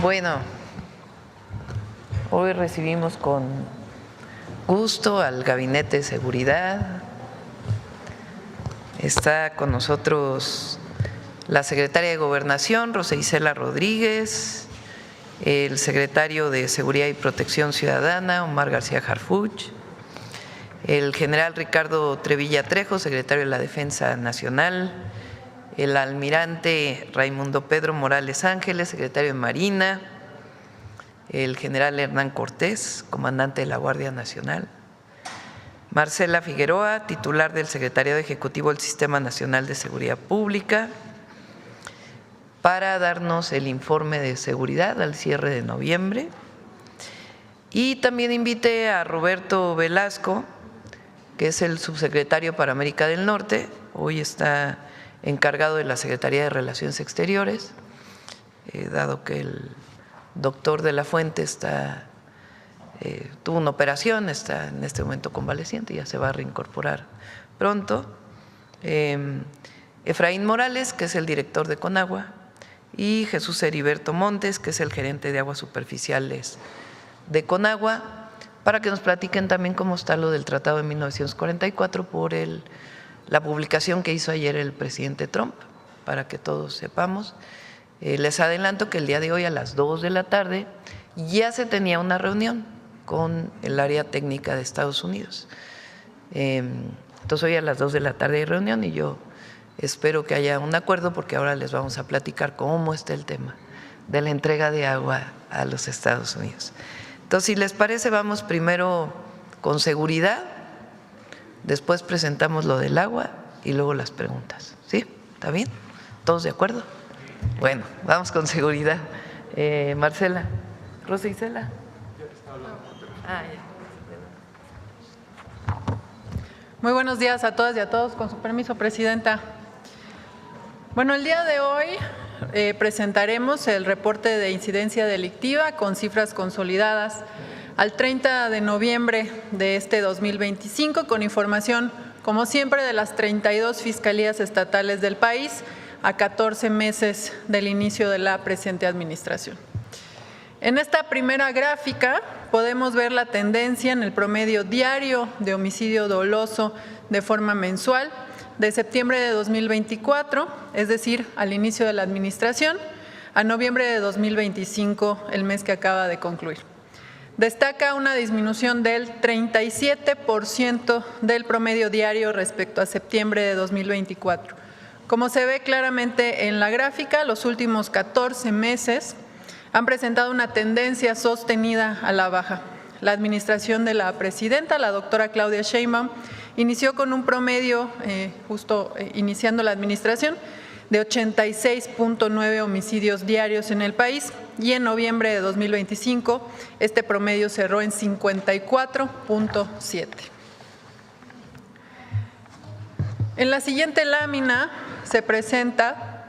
Bueno, hoy recibimos con gusto al Gabinete de Seguridad. Está con nosotros la secretaria de Gobernación, Rosa Isela Rodríguez, el secretario de Seguridad y Protección Ciudadana, Omar García Harfuch, el general Ricardo Trevilla Trejo, secretario de la Defensa Nacional, el almirante Raimundo Pedro Morales Ángeles, secretario de Marina, el general Hernán Cortés, comandante de la Guardia Nacional, Marcela Figueroa, titular del Secretariado Ejecutivo del Sistema Nacional de Seguridad Pública, para darnos el informe de seguridad al cierre de noviembre. Y también invité a Roberto Velasco, que es el subsecretario para América del Norte, hoy está encargado de la Secretaría de Relaciones Exteriores, dado que el doctor de la Fuente tuvo una operación, está en este momento convaleciente, ya se va a reincorporar pronto. Efraín Morales, que es el director de Conagua, y Jesús Heriberto Montes, que es el gerente de aguas superficiales de Conagua, para que nos platiquen también cómo está lo del Tratado de 1944 por la publicación que hizo ayer el presidente Trump, para que todos sepamos. Les adelanto que el día de hoy a las 2 de la tarde ya se tenía una reunión con el área técnica de Estados Unidos. Entonces hoy a las 2 de la tarde hay reunión y yo espero que haya un acuerdo, porque ahora les vamos a platicar cómo está el tema de la entrega de agua a los Estados Unidos. Entonces, si les parece, vamos primero con seguridad, después presentamos lo del agua y luego las preguntas. ¿Sí? ¿Está bien? ¿Todos de acuerdo? Bueno, vamos con seguridad. Marcela. Rosa Isela. Muy buenos días a todas y a todos. Con su permiso, Presidenta. Bueno, el día de hoy presentaremos el reporte de incidencia delictiva con cifras consolidadas al 30 de noviembre de este 2025, con información, como siempre, de las 32 fiscalías estatales del país a 14 meses del inicio de la presente administración. En esta primera gráfica podemos ver la tendencia en el promedio diario de homicidio doloso de forma mensual de septiembre de 2024, es decir, al inicio de la administración, a noviembre de 2025, el mes que acaba de concluir. Destaca una disminución del 37% del promedio diario respecto a septiembre de 2024. Como se ve claramente en la gráfica, los últimos 14 meses han presentado una tendencia sostenida a la baja. La administración de la presidenta, la doctora Claudia Sheinbaum, inició con un promedio, iniciando la administración, de 86.9 homicidios diarios en el país, y en noviembre de 2025 este promedio cerró en 54.7. En la siguiente lámina se presenta,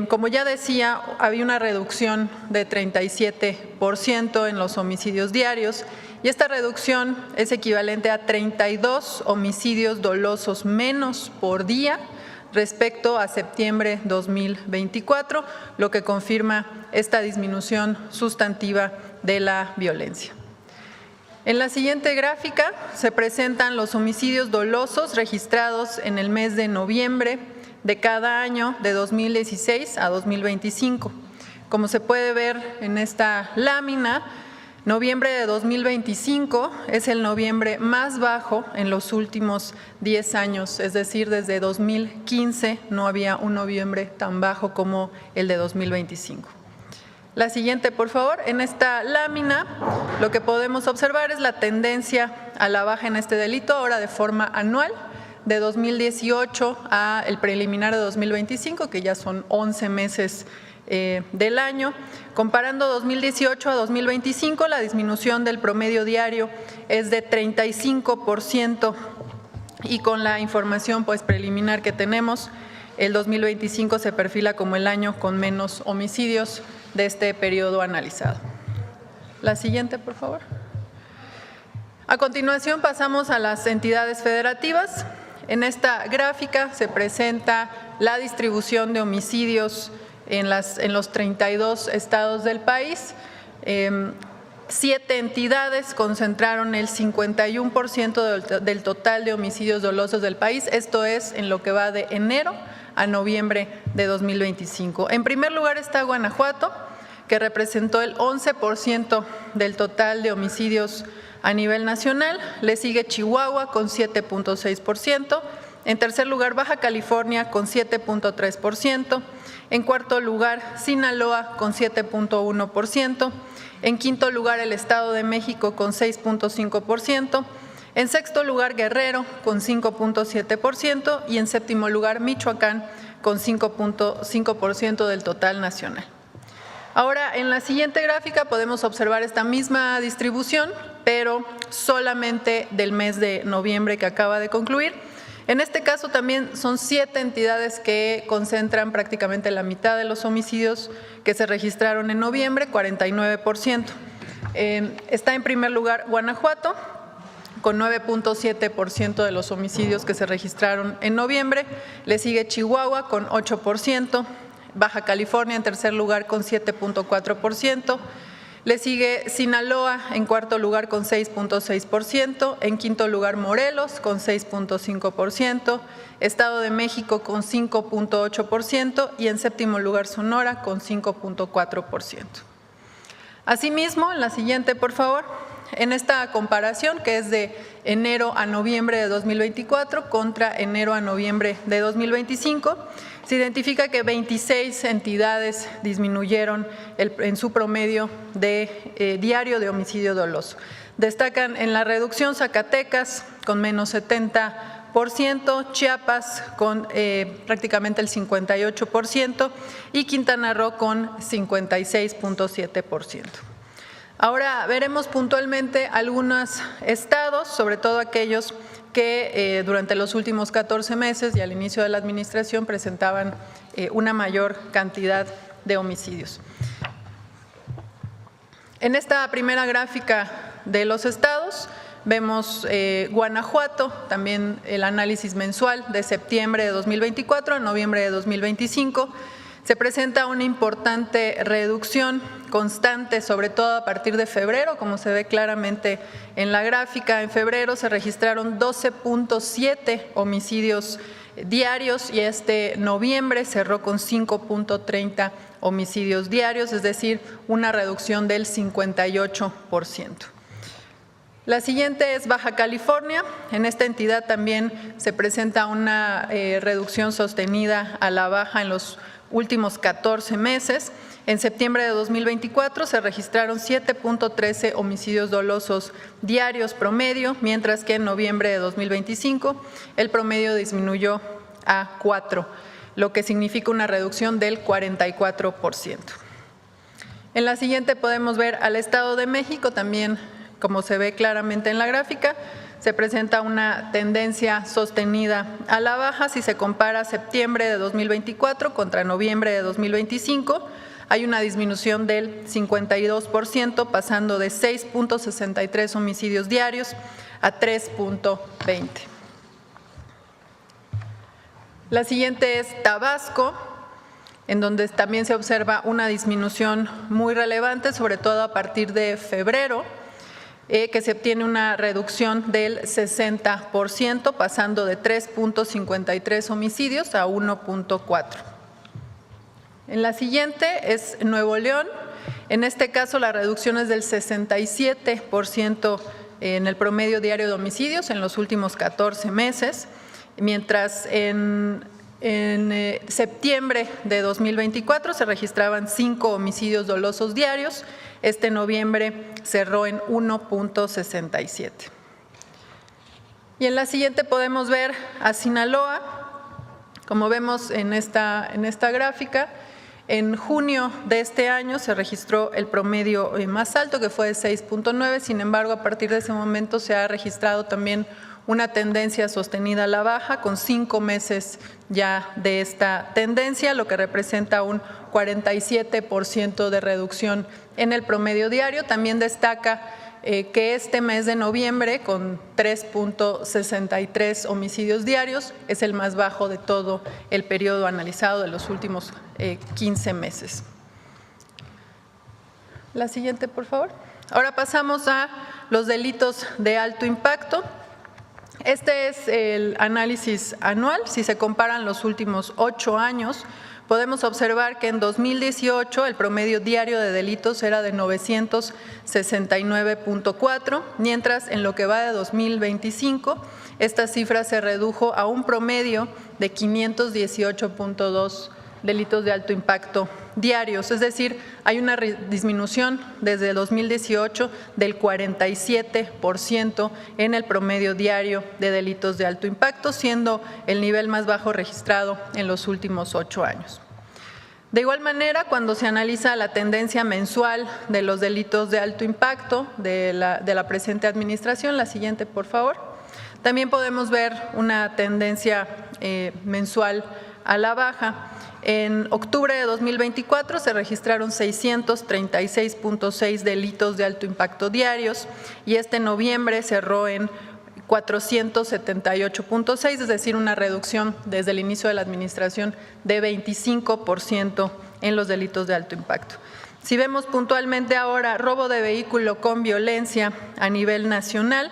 como ya decía, había una reducción de 37% en los homicidios diarios, y esta reducción es equivalente a 32 homicidios dolosos menos por día respecto a septiembre 2024, lo que confirma esta disminución sustantiva de la violencia. En la siguiente gráfica se presentan los homicidios dolosos registrados en el mes de noviembre de cada año de 2016 a 2025. Como se puede ver en esta lámina, noviembre de 2025 es el noviembre más bajo en los últimos 10 años, es decir, desde 2015 no había un noviembre tan bajo como el de 2025. La siguiente, por favor. En esta lámina lo que podemos observar es la tendencia a la baja en este delito, ahora de forma anual, de 2018 a el preliminar de 2025, que ya son 11 meses del año. Comparando 2018 a 2025, la disminución del promedio diario es de 35%, y con la información preliminar que tenemos, el 2025 se perfila como el año con menos homicidios de este periodo analizado. La siguiente, por favor. A continuación pasamos a las entidades federativas. En esta gráfica se presenta la distribución de homicidios en los 32 estados del país. 7 entidades concentraron el 51% del total de homicidios dolosos del país, esto es en lo que va de enero a noviembre de 2025. En primer lugar está Guanajuato, que representó el 11% del total de homicidios a nivel nacional. Le sigue Chihuahua con 7.6%. En tercer lugar, Baja California con 7.3%. En cuarto lugar, Sinaloa con 7.1%. En quinto lugar, el Estado de México con 6.5%. En sexto lugar, Guerrero con 5.7%. Y en séptimo lugar, Michoacán con 5.5% del total nacional. Ahora, en la siguiente gráfica podemos observar esta misma distribución, pero solamente del mes de noviembre que acaba de concluir. En este caso también son 7 entidades que concentran prácticamente la mitad de los homicidios que se registraron en noviembre, 49%. Está en primer lugar Guanajuato, con 9.7% de los homicidios que se registraron en noviembre. Le sigue Chihuahua con 8%. Baja California en tercer lugar con 7.4%. Le sigue Sinaloa en cuarto lugar con 6.6%, en quinto lugar Morelos con 6.5%, Estado de México con 5.8% y en séptimo lugar Sonora con 5.4%. Asimismo, en la siguiente, por favor, en esta comparación que es de enero a noviembre de 2024 contra enero a noviembre de 2025, se identifica que 26 entidades disminuyeron en su promedio de diario de homicidio doloso. Destacan en la reducción Zacatecas con menos 70%, Chiapas con prácticamente el 58% y Quintana Roo con 56.7%. Ahora veremos puntualmente algunos estados, sobre todo aquellos que durante los últimos 14 meses y al inicio de la administración presentaban una mayor cantidad de homicidios. En esta primera gráfica de los estados vemos Guanajuato, también el análisis mensual de septiembre de 2024 a noviembre de 2025. Se presenta una importante reducción constante, sobre todo a partir de febrero, como se ve claramente en la gráfica. En febrero se registraron 12.7 homicidios diarios y este noviembre cerró con 5.30 homicidios diarios, es decir, una reducción del 58%. La siguiente es Baja California. En esta entidad también se presenta una reducción sostenida a la baja en los últimos 14 meses. En septiembre de 2024 se registraron 7.13 homicidios dolosos diarios promedio, mientras que en noviembre de 2025 el promedio disminuyó a 4, lo que significa una reducción del 44%. En la siguiente podemos ver al Estado de México, también como se ve claramente en la gráfica, se presenta una tendencia sostenida a la baja. Si se compara septiembre de 2024 contra noviembre de 2025, hay una disminución del 52%, pasando de 6.63 homicidios diarios a 3.20. La siguiente es Tabasco, en donde también se observa una disminución muy relevante, sobre todo a partir de febrero, que se obtiene una reducción del 60%, pasando de 3.53 homicidios a 1.4. En la siguiente es Nuevo León. En este caso la reducción es del 67% en el promedio diario de homicidios en los últimos 14 meses, mientras en septiembre de 2024 se registraban 5 homicidios dolosos diarios. Este noviembre cerró en 1.67. Y en la siguiente podemos ver a Sinaloa. Como vemos en esta gráfica, en junio de este año se registró el promedio más alto, que fue de 6.9, sin embargo, a partir de ese momento se ha registrado también una tendencia sostenida a la baja, con 5 meses ya de esta tendencia, lo que representa un 47% de reducción en el promedio diario. También destaca que este mes de noviembre, con 3.63 homicidios diarios, es el más bajo de todo el periodo analizado de los últimos 15 meses. La siguiente, por favor. Ahora pasamos a los delitos de alto impacto. Este es el análisis anual. Si se comparan los últimos 8 años, podemos observar que en 2018 el promedio diario de delitos era de 969.4, mientras en lo que va de 2025 esta cifra se redujo a un promedio de 518.2 delitos de alto impacto diarios, es decir, hay una disminución desde 2018 del 47% en el promedio diario de delitos de alto impacto, siendo el nivel más bajo registrado en los últimos 8 años. De igual manera, cuando se analiza la tendencia mensual de los delitos de alto impacto de la presente administración, la siguiente, por favor, también podemos ver una tendencia mensual a la baja. En octubre de 2024 se registraron 636.6 delitos de alto impacto diarios y este noviembre cerró en 478.6, es decir, una reducción desde el inicio de la administración de 25% en los delitos de alto impacto. Si vemos puntualmente ahora robo de vehículo con violencia a nivel nacional,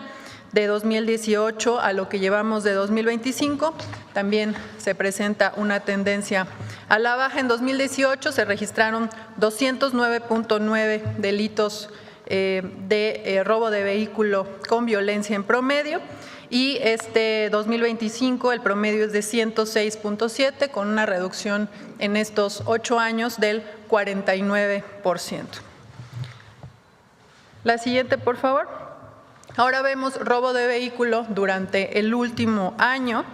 de 2018 a lo que llevamos de 2025, también se presenta una tendencia a la baja. En 2018 se registraron 209.9 delitos de robo de vehículo con violencia en promedio y este 2025 el promedio es de 106.7 con una reducción en estos 8 años del 49%. La siguiente, por favor. Ahora vemos robo de vehículo durante el último año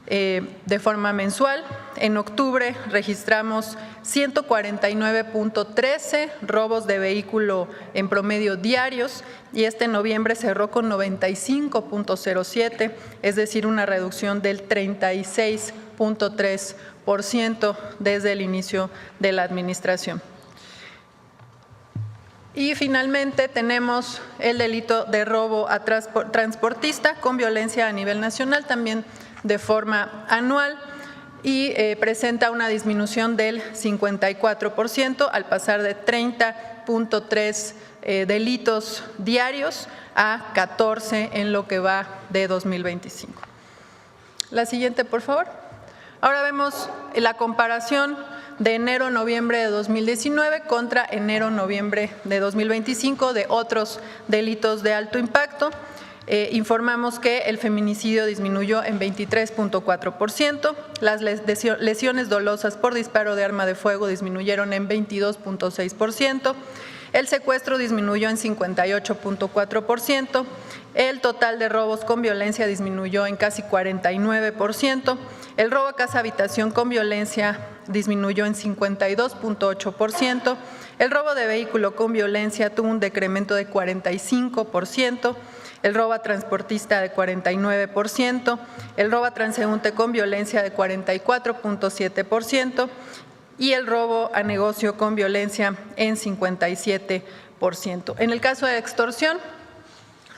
de forma mensual. En octubre registramos 149.13 robos de vehículo en promedio diarios y este noviembre cerró con 95.07, es decir, una reducción del 36.3% desde el inicio de la administración. Y finalmente tenemos el delito de robo a transportista con violencia a nivel nacional, también de forma anual, y presenta una disminución del 54% al pasar de 30.3 delitos diarios a 14 en lo que va de 2025. La siguiente, por favor. Ahora vemos la comparación de enero-noviembre de 2019 contra enero-noviembre de 2025 de otros delitos de alto impacto. Informamos que el feminicidio disminuyó en 23.4%, las lesiones dolosas por disparo de arma de fuego disminuyeron en 22.6%, el secuestro disminuyó en 58.4%, el total de robos con violencia disminuyó en casi 49%, el robo a casa habitación con violencia disminuyó en 52.8%, el robo de vehículo con violencia tuvo un decremento de 45%, el robo a transportista de 49%, el robo a transeúnte con violencia de 44.7% y el robo a negocio con violencia en 57%. En el caso de extorsión,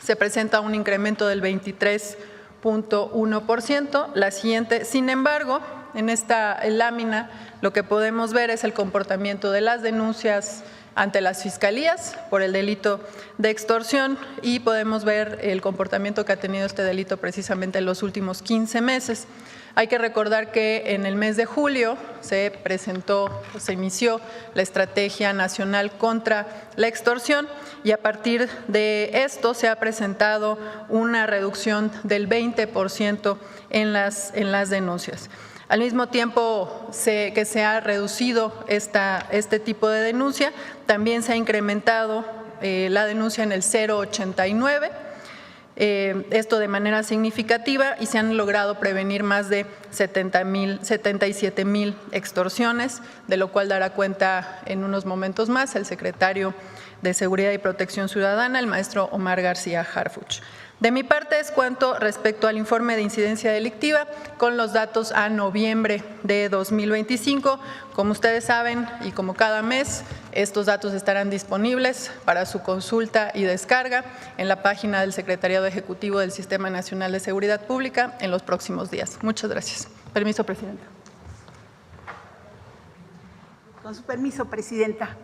se presenta un incremento del 23.1%. La siguiente, sin embargo, en esta lámina lo que podemos ver es el comportamiento de las denuncias ante las fiscalías por el delito de extorsión y podemos ver el comportamiento que ha tenido este delito precisamente en los últimos 15 meses. Hay que recordar que en el mes de julio se inició la Estrategia Nacional contra la Extorsión y a partir de esto se ha presentado una reducción del 20% en las denuncias. Al mismo tiempo que se ha reducido este tipo de denuncia, también se ha incrementado la denuncia en el 089, esto de manera significativa, y se han logrado prevenir más de 77,000 extorsiones, de lo cual dará cuenta en unos momentos más el secretario de Seguridad y Protección Ciudadana, el maestro Omar García Harfuch. De mi parte es cuanto respecto al informe de incidencia delictiva con los datos a noviembre de 2025. Como ustedes saben y como cada mes, estos datos estarán disponibles para su consulta y descarga en la página del Secretariado Ejecutivo del Sistema Nacional de Seguridad Pública en los próximos días. Muchas gracias. Permiso, Presidenta. Con su permiso, Presidenta.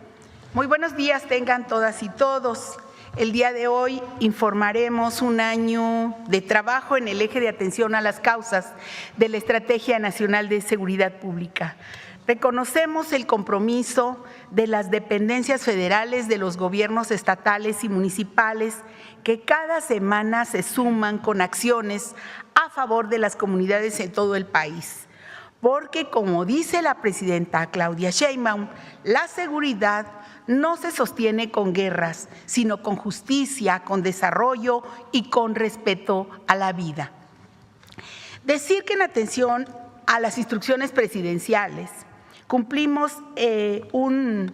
Muy buenos días tengan todas y todos. El día de hoy informaremos un año de trabajo en el eje de atención a las causas de la Estrategia Nacional de Seguridad Pública. Reconocemos el compromiso de las dependencias federales, de los gobiernos estatales y municipales que cada semana se suman con acciones a favor de las comunidades en todo el país. Porque, como dice la presidenta Claudia Sheinbaum, la seguridad no se sostiene con guerras, sino con justicia, con desarrollo y con respeto a la vida. Decir que en atención a las instrucciones presidenciales cumplimos un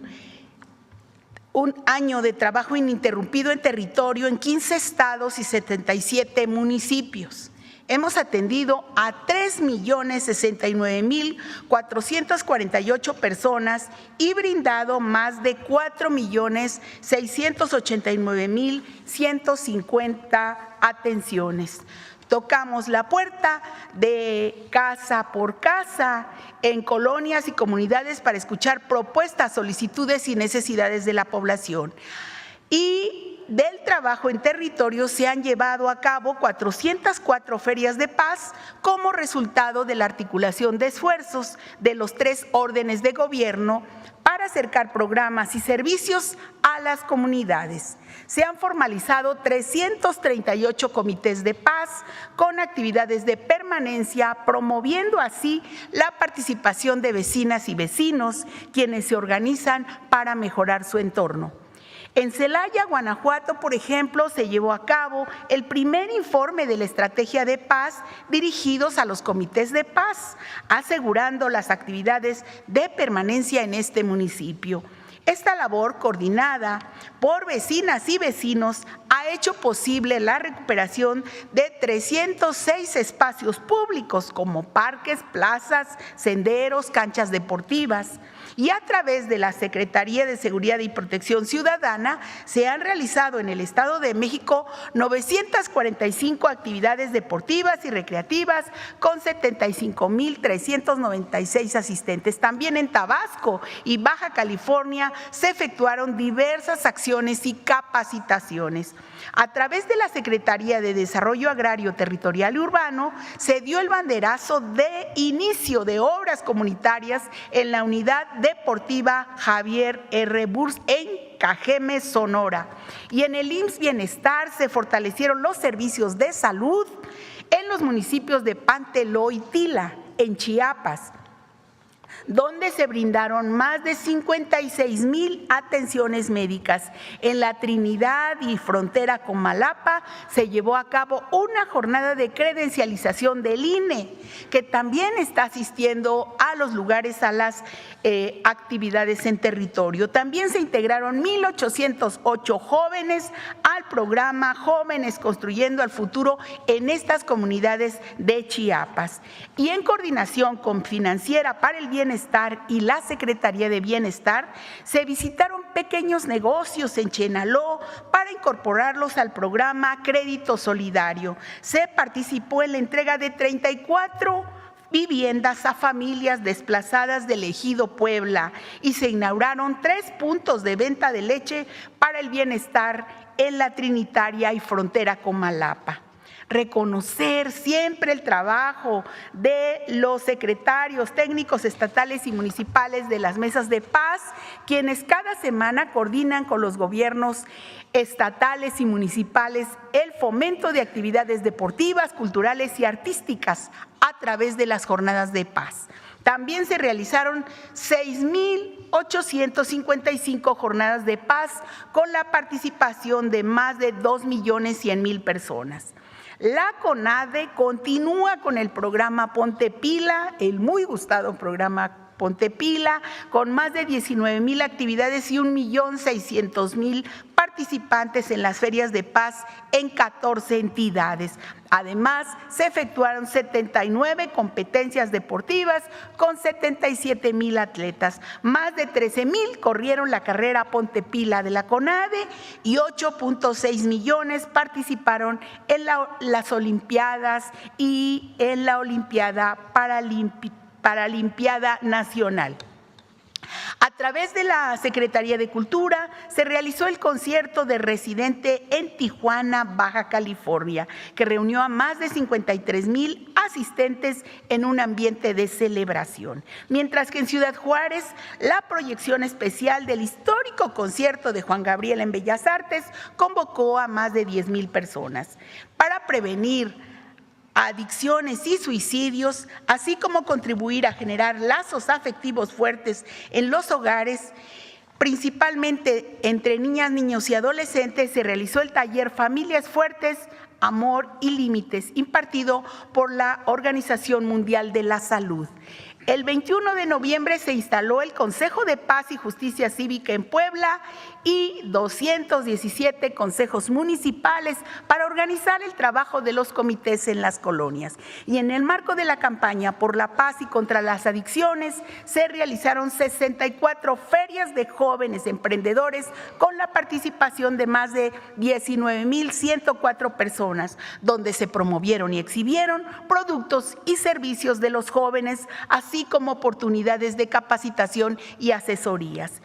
año de trabajo ininterrumpido en territorio en 15 estados y 77 municipios. Hemos atendido a 3.069.448 personas y brindado más de 4.689.150 atenciones. Tocamos la puerta de casa por casa en colonias y comunidades para escuchar propuestas, solicitudes y necesidades de la población. Y del trabajo en territorio se han llevado a cabo 404 ferias de paz como resultado de la articulación de esfuerzos de los 3 órdenes de gobierno para acercar programas y servicios a las comunidades. Se han formalizado 338 comités de paz con actividades de permanencia, promoviendo así la participación de vecinas y vecinos, quienes se organizan para mejorar su entorno. En Celaya, Guanajuato, por ejemplo, se llevó a cabo el primer informe de la estrategia de paz dirigidos a los comités de paz, asegurando las actividades de permanencia en este municipio. Esta labor, coordinada por vecinas y vecinos, ha hecho posible la recuperación de 306 espacios públicos como parques, plazas, senderos, canchas deportivas. Y a través de la Secretaría de Seguridad y Protección Ciudadana se han realizado en el Estado de México 945 actividades deportivas y recreativas con 75.396 asistentes. También en Tabasco y Baja California se efectuaron diversas acciones y capacitaciones. A través de la Secretaría de Desarrollo Agrario, Territorial y Urbano se dio el banderazo de inicio de obras comunitarias en la unidad deportiva Javier R. Burs en Cajeme, Sonora. Y en el IMSS Bienestar se fortalecieron los servicios de salud en los municipios de Panteló y Tila, en Chiapas, donde se brindaron más de 56,000 atenciones médicas. En la Trinidad y frontera con Malapa se llevó a cabo una jornada de credencialización del INE, que también está asistiendo a los lugares, a las actividades en territorio. También se integraron 1,808 jóvenes al programa Jóvenes Construyendo el Futuro en estas comunidades de Chiapas. Y en coordinación con Financiera para el Bienestar y la Secretaría de Bienestar, se visitaron pequeños negocios en Chenaló para incorporarlos al programa Crédito Solidario. Se participó en la entrega de 34 viviendas a familias desplazadas del Ejido Puebla y se inauguraron 3 puntos de venta de leche para el bienestar en la Trinitaria y frontera con Malapa. Reconocer siempre el trabajo de los secretarios técnicos estatales y municipales de las mesas de paz, quienes cada semana coordinan con los gobiernos estatales y municipales el fomento de actividades deportivas, culturales y artísticas a través de las jornadas de paz. También se realizaron 6,855 jornadas de paz con la participación de más de 2,100,000 personas. La CONADE continúa con el programa Ponte Pila, el muy gustado programa Pontepila, con más de 19,000 actividades y 1,600,000 participantes en las ferias de paz en 14 entidades. Además, se efectuaron 79 competencias deportivas con 77,000 atletas. Más de 13,000 corrieron la carrera Pontepila de la CONADE y 8.6 millones participaron en las Olimpiadas y en la Olimpiada Paralimpiada Nacional. A través de la Secretaría de Cultura se realizó el concierto de Residente en Tijuana, Baja California, que reunió a más de 53,000 asistentes en un ambiente de celebración. Mientras que en Ciudad Juárez, la proyección especial del histórico concierto de Juan Gabriel en Bellas Artes convocó a más de 10,000 personas. Para prevenir adicciones y suicidios, así como contribuir a generar lazos afectivos fuertes en los hogares, principalmente entre niñas, niños y adolescentes, se realizó el taller Familias Fuertes, Amor y Límites, impartido por la Organización Mundial de la Salud. El 21 de noviembre se instaló el Consejo de Paz y Justicia Cívica en Puebla y 217 consejos municipales para organizar el trabajo de los comités en las colonias. Y en el marco de la campaña por la paz y contra las adicciones, se realizaron 64 ferias de jóvenes emprendedores con la participación de más de 19,104 personas, donde se promovieron y exhibieron productos y servicios de los jóvenes, así como oportunidades de capacitación y asesorías.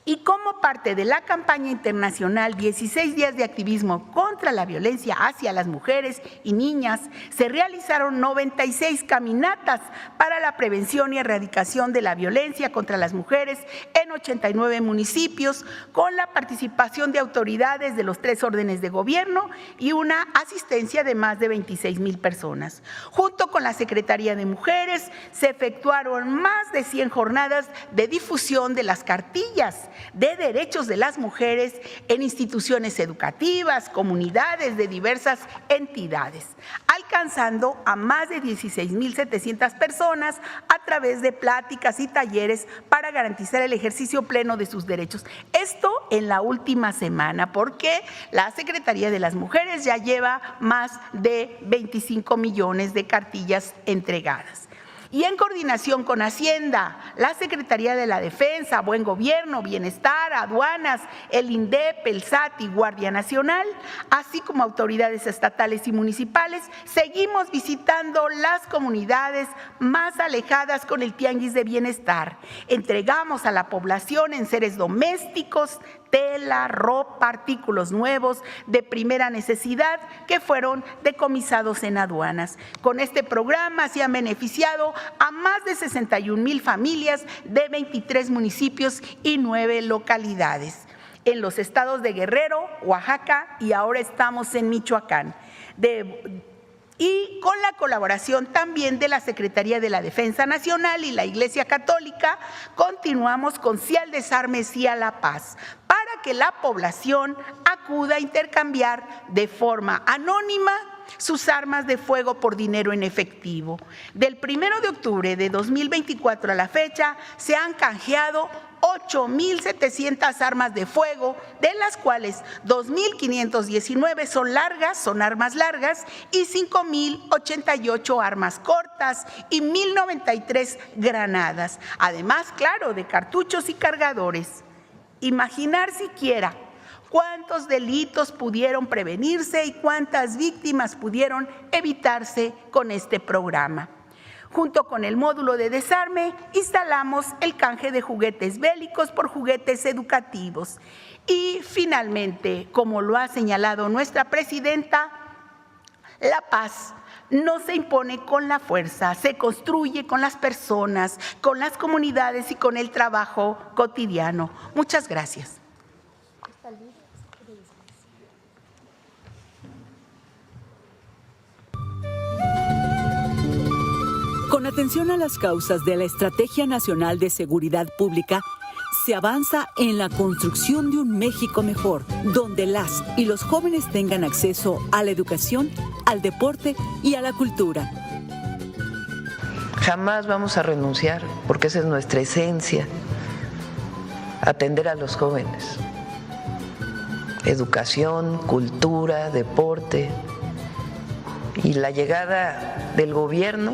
Y como parte de la campaña internacional 16 días de activismo contra la violencia hacia las mujeres y niñas, se realizaron 96 caminatas para la prevención y erradicación de la violencia contra las mujeres en 89 municipios, con la participación de autoridades de los 3 órdenes de gobierno y una asistencia de más de 26,000 personas. Junto con la Secretaría de Mujeres, se efectuaron más de 100 jornadas de difusión de las cartillas de derechos de las mujeres en instituciones educativas, comunidades de diversas entidades, alcanzando a más de 16,700 personas a través de pláticas y talleres para garantizar el ejercicio pleno de sus derechos. Esto en la última semana, porque la Secretaría de las Mujeres ya lleva más de 25 millones de cartillas entregadas. Y en coordinación con Hacienda, la Secretaría de la Defensa, Buen Gobierno, Bienestar, Aduanas, el INDEP, el SAT y Guardia Nacional, así como autoridades estatales y municipales, seguimos visitando las comunidades más alejadas con el Tianguis de Bienestar. Entregamos a la población enseres domésticos, tela, ropa, artículos nuevos de primera necesidad que fueron decomisados en aduanas. Con este programa se han beneficiado a más de 61,000 familias de 23 municipios y 9 localidades en los estados de Guerrero, Oaxaca y ahora estamos en Michoacán. Y con la colaboración también de la Secretaría de la Defensa Nacional y la Iglesia Católica, continuamos con Sí al Desarme, Sí a la Paz, para que la población acuda a intercambiar de forma anónima sus armas de fuego por dinero en efectivo. Del 1 de octubre de 2024 a la fecha, se han canjeado 8,700 armas de fuego, de las cuales 2,519 son armas largas y 5,088 armas cortas y 1,093 granadas. Además, claro, de cartuchos y cargadores. Imaginar siquiera cuántos delitos pudieron prevenirse y cuántas víctimas pudieron evitarse con este programa. Junto con el módulo de desarme, instalamos el canje de juguetes bélicos por juguetes educativos. Y finalmente, como lo ha señalado nuestra presidenta, la paz no se impone con la fuerza, se construye con las personas, con las comunidades y con el trabajo cotidiano. Muchas gracias. Con atención a las causas de la Estrategia Nacional de Seguridad Pública, se avanza en la construcción de un México mejor, donde las y los jóvenes tengan acceso a la educación, al deporte y a la cultura. Jamás vamos a renunciar, porque esa es nuestra esencia, atender a los jóvenes. Educación, cultura, deporte y la llegada del gobierno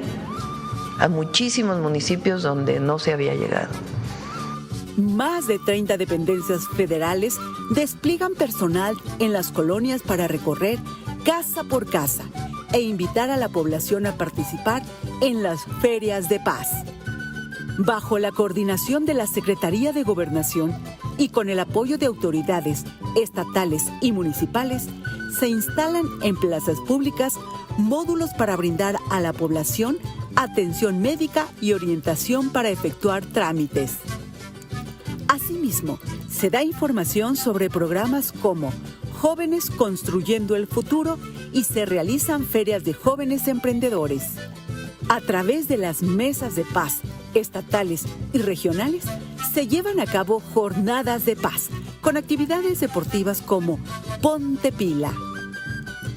a muchísimos municipios donde no se había llegado. Más de 30 dependencias federales despliegan personal en las colonias para recorrer casa por casa e invitar a la población a participar en las ferias de paz. Bajo la coordinación de la Secretaría de Gobernación y con el apoyo de autoridades estatales y municipales, se instalan en plazas públicas módulos para brindar a la población atención médica y orientación para efectuar trámites. Asimismo, se da información sobre programas como Jóvenes Construyendo el Futuro y se realizan ferias de jóvenes emprendedores. A través de las mesas de paz estatales y regionales, se llevan a cabo jornadas de paz con actividades deportivas como Ponte Pila.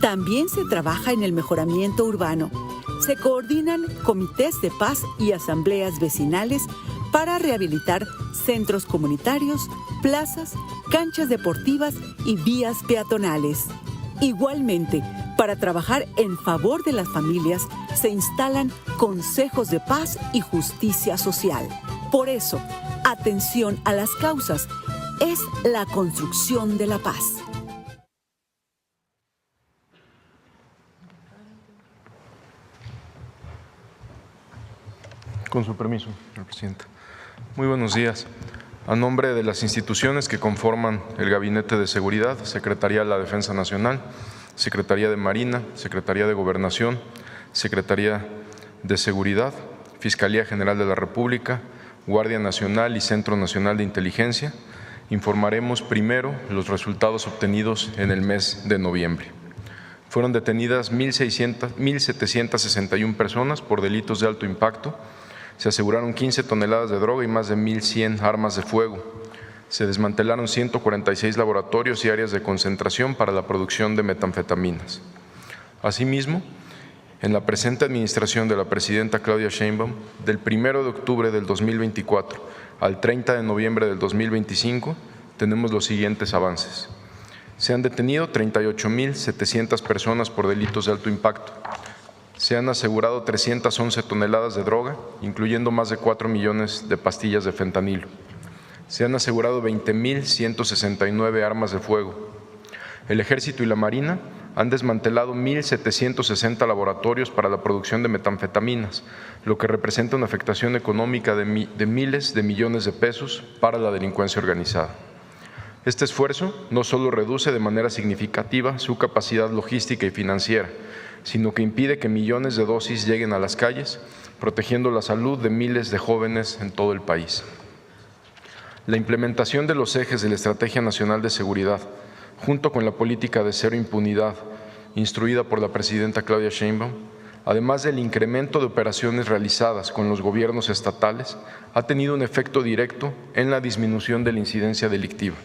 También se trabaja en el mejoramiento urbano. Se coordinan comités de paz y asambleas vecinales para rehabilitar centros comunitarios, plazas, canchas deportivas y vías peatonales. Igualmente, para trabajar en favor de las familias, se instalan consejos de paz y justicia social. Por eso, atención a las causas es la construcción de la paz. Con su permiso, señor presidente. Muy buenos días. A nombre de las instituciones que conforman el Gabinete de Seguridad, Secretaría de la Defensa Nacional, Secretaría de Marina, Secretaría de Gobernación, Secretaría de Seguridad, Fiscalía General de la República, Guardia Nacional y Centro Nacional de Inteligencia, informaremos primero los resultados obtenidos en el mes de noviembre. Fueron detenidas 1,761 personas por delitos de alto impacto. Se aseguraron 15 toneladas de droga y más de 1,100 armas de fuego. Se desmantelaron 146 laboratorios y áreas de concentración para la producción de metanfetaminas. Asimismo, en la presente administración de la presidenta Claudia Sheinbaum, del 1 de octubre del 2024 al 30 de noviembre del 2025, tenemos los siguientes avances. Se han detenido 38,700 personas por delitos de alto impacto. Se han asegurado 311 toneladas de droga, incluyendo más de 4 millones de pastillas de fentanilo. Se han asegurado 20,169 armas de fuego. El Ejército y la Marina han desmantelado 1,760 laboratorios para la producción de metanfetaminas, lo que representa una afectación económica de miles de millones de pesos para la delincuencia organizada. Este esfuerzo no solo reduce de manera significativa su capacidad logística y financiera, sino que impide que millones de dosis lleguen a las calles, protegiendo la salud de miles de jóvenes en todo el país. La implementación de los ejes de la Estrategia Nacional de Seguridad, junto con la política de cero impunidad, instruida por la presidenta Claudia Sheinbaum, además del incremento de operaciones realizadas con los gobiernos estatales, ha tenido un efecto directo en la disminución de la incidencia delictiva.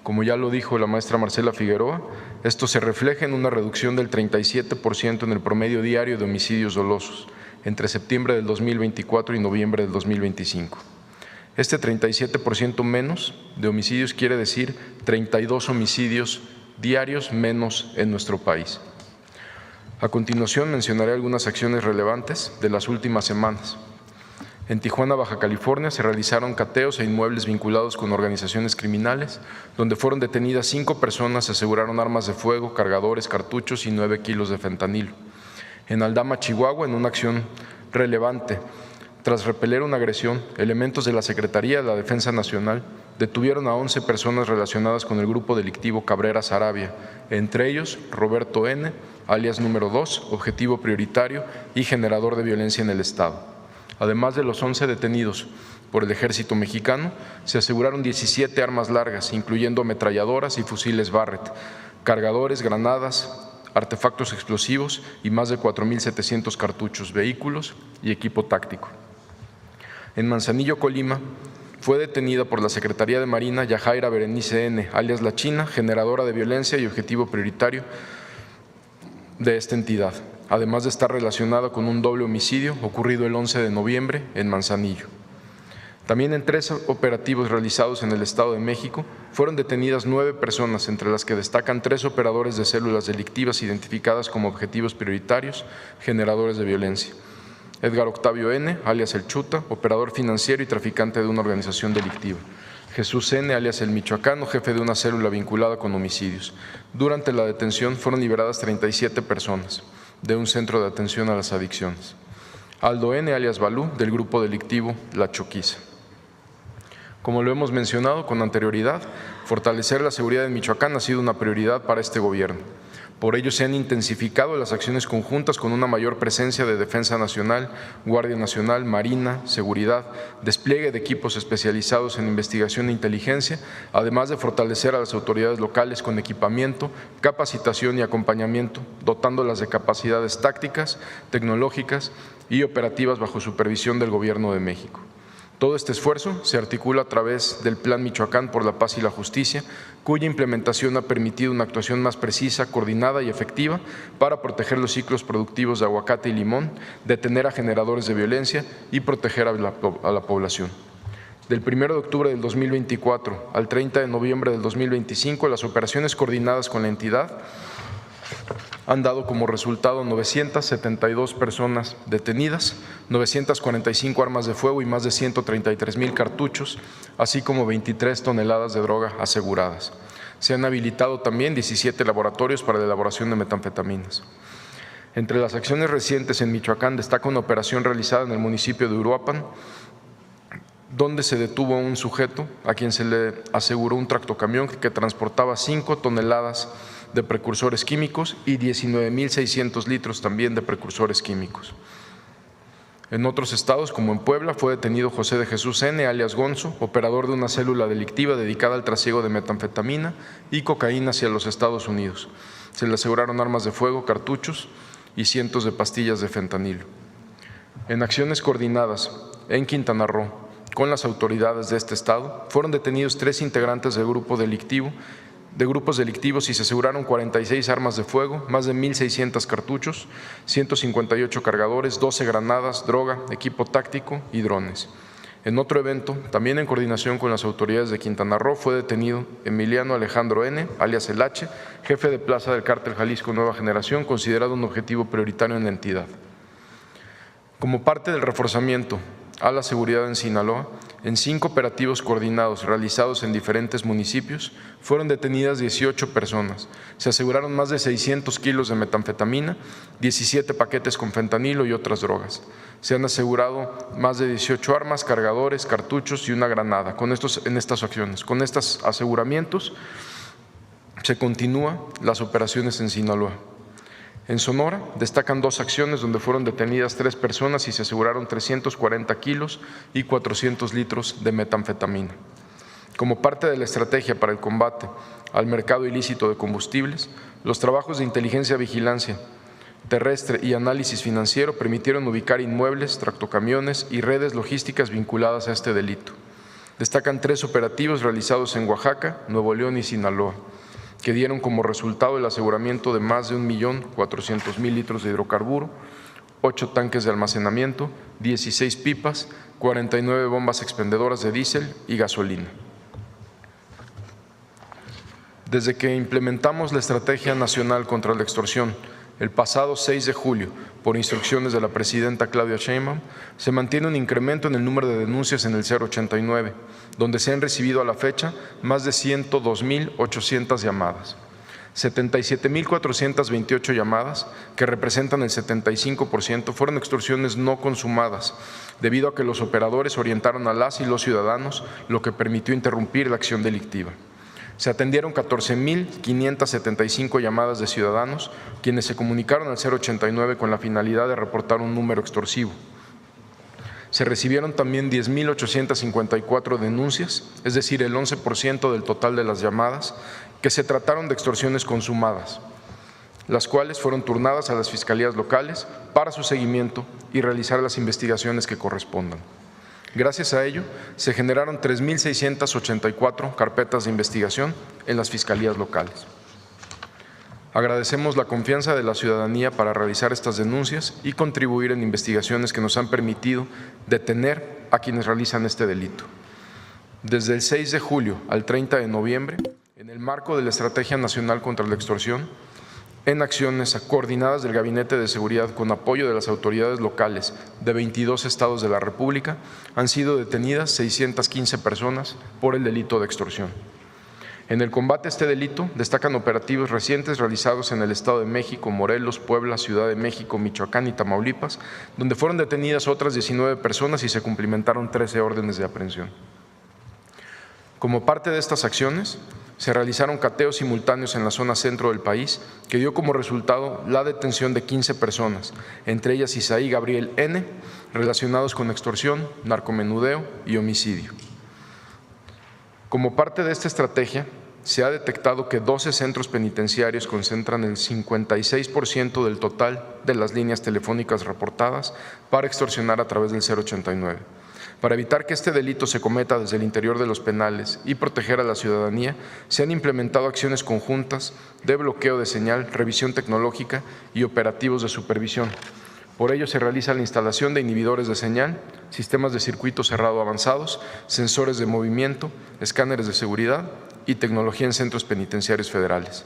Como ya lo dijo la maestra Marcela Figueroa, esto se refleja en una reducción del 37% en el promedio diario de homicidios dolosos entre septiembre del 2024 y noviembre del 2025. Este 37% menos de homicidios quiere decir 32 homicidios diarios menos en nuestro país. A continuación mencionaré algunas acciones relevantes de las últimas semanas. En Tijuana, Baja California, se realizaron cateos a inmuebles vinculados con organizaciones criminales, donde fueron detenidas 5 personas, se aseguraron armas de fuego, cargadores, cartuchos y 9 kilos de fentanilo. En Aldama, Chihuahua, en una acción relevante, tras repeler una agresión, elementos de la Secretaría de la Defensa Nacional detuvieron a 11 personas relacionadas con el grupo delictivo Cabrera Sarabia, entre ellos Roberto N., alias número 2, objetivo prioritario y generador de violencia en el Estado. Además de los 11 detenidos por el Ejército Mexicano, se aseguraron 17 armas largas, incluyendo ametralladoras y fusiles Barrett, cargadores, granadas, artefactos explosivos y más de 4,700 cartuchos, vehículos y equipo táctico. En Manzanillo, Colima, fue detenida por la Secretaría de Marina Yajaira Berenice N., alias La China, generadora de violencia y objetivo prioritario de esta entidad. además de estar relacionada con un doble homicidio ocurrido el 11 de noviembre en Manzanillo. También en 3 operativos realizados en el Estado de México fueron detenidas 9 personas, entre las que destacan 3 operadores de células delictivas identificadas como objetivos prioritarios generadores de violencia. Edgar Octavio N., alias El Chuta, operador financiero y traficante de una organización delictiva. Jesús N., alias El Michoacano, jefe de una célula vinculada con homicidios. Durante la detención fueron liberadas 37 personas de un centro de atención a las adicciones. Aldo N., alias Balú, del grupo delictivo La Choquiza. Como lo hemos mencionado con anterioridad, fortalecer la seguridad en Michoacán ha sido una prioridad para este gobierno. Por ello se han intensificado las acciones conjuntas con una mayor presencia de Defensa Nacional, Guardia Nacional, Marina, Seguridad, despliegue de equipos especializados en investigación e inteligencia, además de fortalecer a las autoridades locales con equipamiento, capacitación y acompañamiento, dotándolas de capacidades tácticas, tecnológicas y operativas bajo supervisión del Gobierno de México. Todo este esfuerzo se articula a través del Plan Michoacán por la Paz y la Justicia, cuya implementación ha permitido una actuación más precisa, coordinada y efectiva para proteger los ciclos productivos de aguacate y limón, detener a generadores de violencia y proteger a la población. Del 1 de octubre del 2024 al 30 de noviembre del 2025, las operaciones coordinadas con la entidad han dado como resultado 972 personas detenidas, 945 armas de fuego y más de 133,000 cartuchos, así como 23 toneladas de droga aseguradas. Se han habilitado también 17 laboratorios para la elaboración de metanfetaminas. Entre las acciones recientes en Michoacán destaca una operación realizada en el municipio de Uruapan, donde se detuvo a un sujeto a quien se le aseguró un tractocamión que transportaba 5 toneladas de precursores químicos y 19,600 litros también de precursores químicos. En otros estados, como en Puebla, fue detenido José de Jesús N., alias Gonzo, operador de una célula delictiva dedicada al trasiego de metanfetamina y cocaína hacia los Estados Unidos. Se le aseguraron armas de fuego, cartuchos y cientos de pastillas de fentanilo. En acciones coordinadas en Quintana Roo con las autoridades de este estado, fueron detenidos 3 integrantes del grupos delictivos y se aseguraron 46 armas de fuego, más de 1,600 cartuchos, 158 cargadores, 12 granadas, droga, equipo táctico y drones. En otro evento, también en coordinación con las autoridades de Quintana Roo, fue detenido Emiliano Alejandro N., alias El H., jefe de plaza del Cártel Jalisco Nueva Generación, considerado un objetivo prioritario en la entidad. Como parte del reforzamiento a la seguridad en Sinaloa, en 5 operativos coordinados realizados en diferentes municipios, fueron detenidas 18 personas. Se aseguraron más de 600 kilos de metanfetamina, 17 paquetes con fentanilo y otras drogas. Se han asegurado más de 18 armas, cargadores, cartuchos y una granada en estas acciones. Con estos aseguramientos se continúan las operaciones en Sinaloa. En Sonora destacan 2 acciones donde fueron detenidas 3 personas y se aseguraron 340 kilos y 400 litros de metanfetamina. Como parte de la estrategia para el combate al mercado ilícito de combustibles, los trabajos de inteligencia, vigilancia terrestre y análisis financiero permitieron ubicar inmuebles, tractocamiones y redes logísticas vinculadas a este delito. Destacan 3 operativos realizados en Oaxaca, Nuevo León y Sinaloa, que dieron como resultado el aseguramiento de más de 1,400,000 litros de hidrocarburo, 8 tanques de almacenamiento, 16 pipas, 49 bombas expendedoras de diésel y gasolina. Desde que implementamos la Estrategia Nacional contra la Extorsión el pasado 6 de julio, por instrucciones de la presidenta Claudia Sheinbaum, se mantiene un incremento en el número de denuncias en el 089, donde se han recibido a la fecha más de 102,800 llamadas, 77,428 llamadas, que representan el 75%, fueron extorsiones no consumadas, debido a que los operadores orientaron a las y los ciudadanos, lo que permitió interrumpir la acción delictiva. Se atendieron 14,575 llamadas de ciudadanos, quienes se comunicaron al 089 con la finalidad de reportar un número extorsivo. Se recibieron también 10,854 denuncias, es decir, el 11% del total de las llamadas, que se trataron de extorsiones consumadas, las cuales fueron turnadas a las fiscalías locales para su seguimiento y realizar las investigaciones que correspondan. Gracias a ello, se generaron 3,684 carpetas de investigación en las fiscalías locales. Agradecemos la confianza de la ciudadanía para realizar estas denuncias y contribuir en investigaciones que nos han permitido detener a quienes realizan este delito. Desde el 6 de julio al 30 de noviembre, en el marco de la Estrategia Nacional contra la Extorsión, en acciones coordinadas del Gabinete de Seguridad con apoyo de las autoridades locales de 22 estados de la República, han sido detenidas 615 personas por el delito de extorsión. En el combate a este delito destacan operativos recientes realizados en el Estado de México, Morelos, Puebla, Ciudad de México, Michoacán y Tamaulipas, donde fueron detenidas otras 19 personas y se cumplimentaron 13 órdenes de aprehensión. Como parte de estas acciones, se realizaron cateos simultáneos en la zona centro del país, que dio como resultado la detención de 15 personas, entre ellas Isaí Gabriel N., relacionados con extorsión, narcomenudeo y homicidio. Como parte de esta estrategia, se ha detectado que 12 centros penitenciarios concentran el 56% del total de las líneas telefónicas reportadas para extorsionar a través del 089. Para evitar que este delito se cometa desde el interior de los penales y proteger a la ciudadanía, se han implementado acciones conjuntas de bloqueo de señal, revisión tecnológica y operativos de supervisión. Por ello, se realiza la instalación de inhibidores de señal, sistemas de circuito cerrado avanzados, sensores de movimiento, escáneres de seguridad y tecnología en centros penitenciarios federales.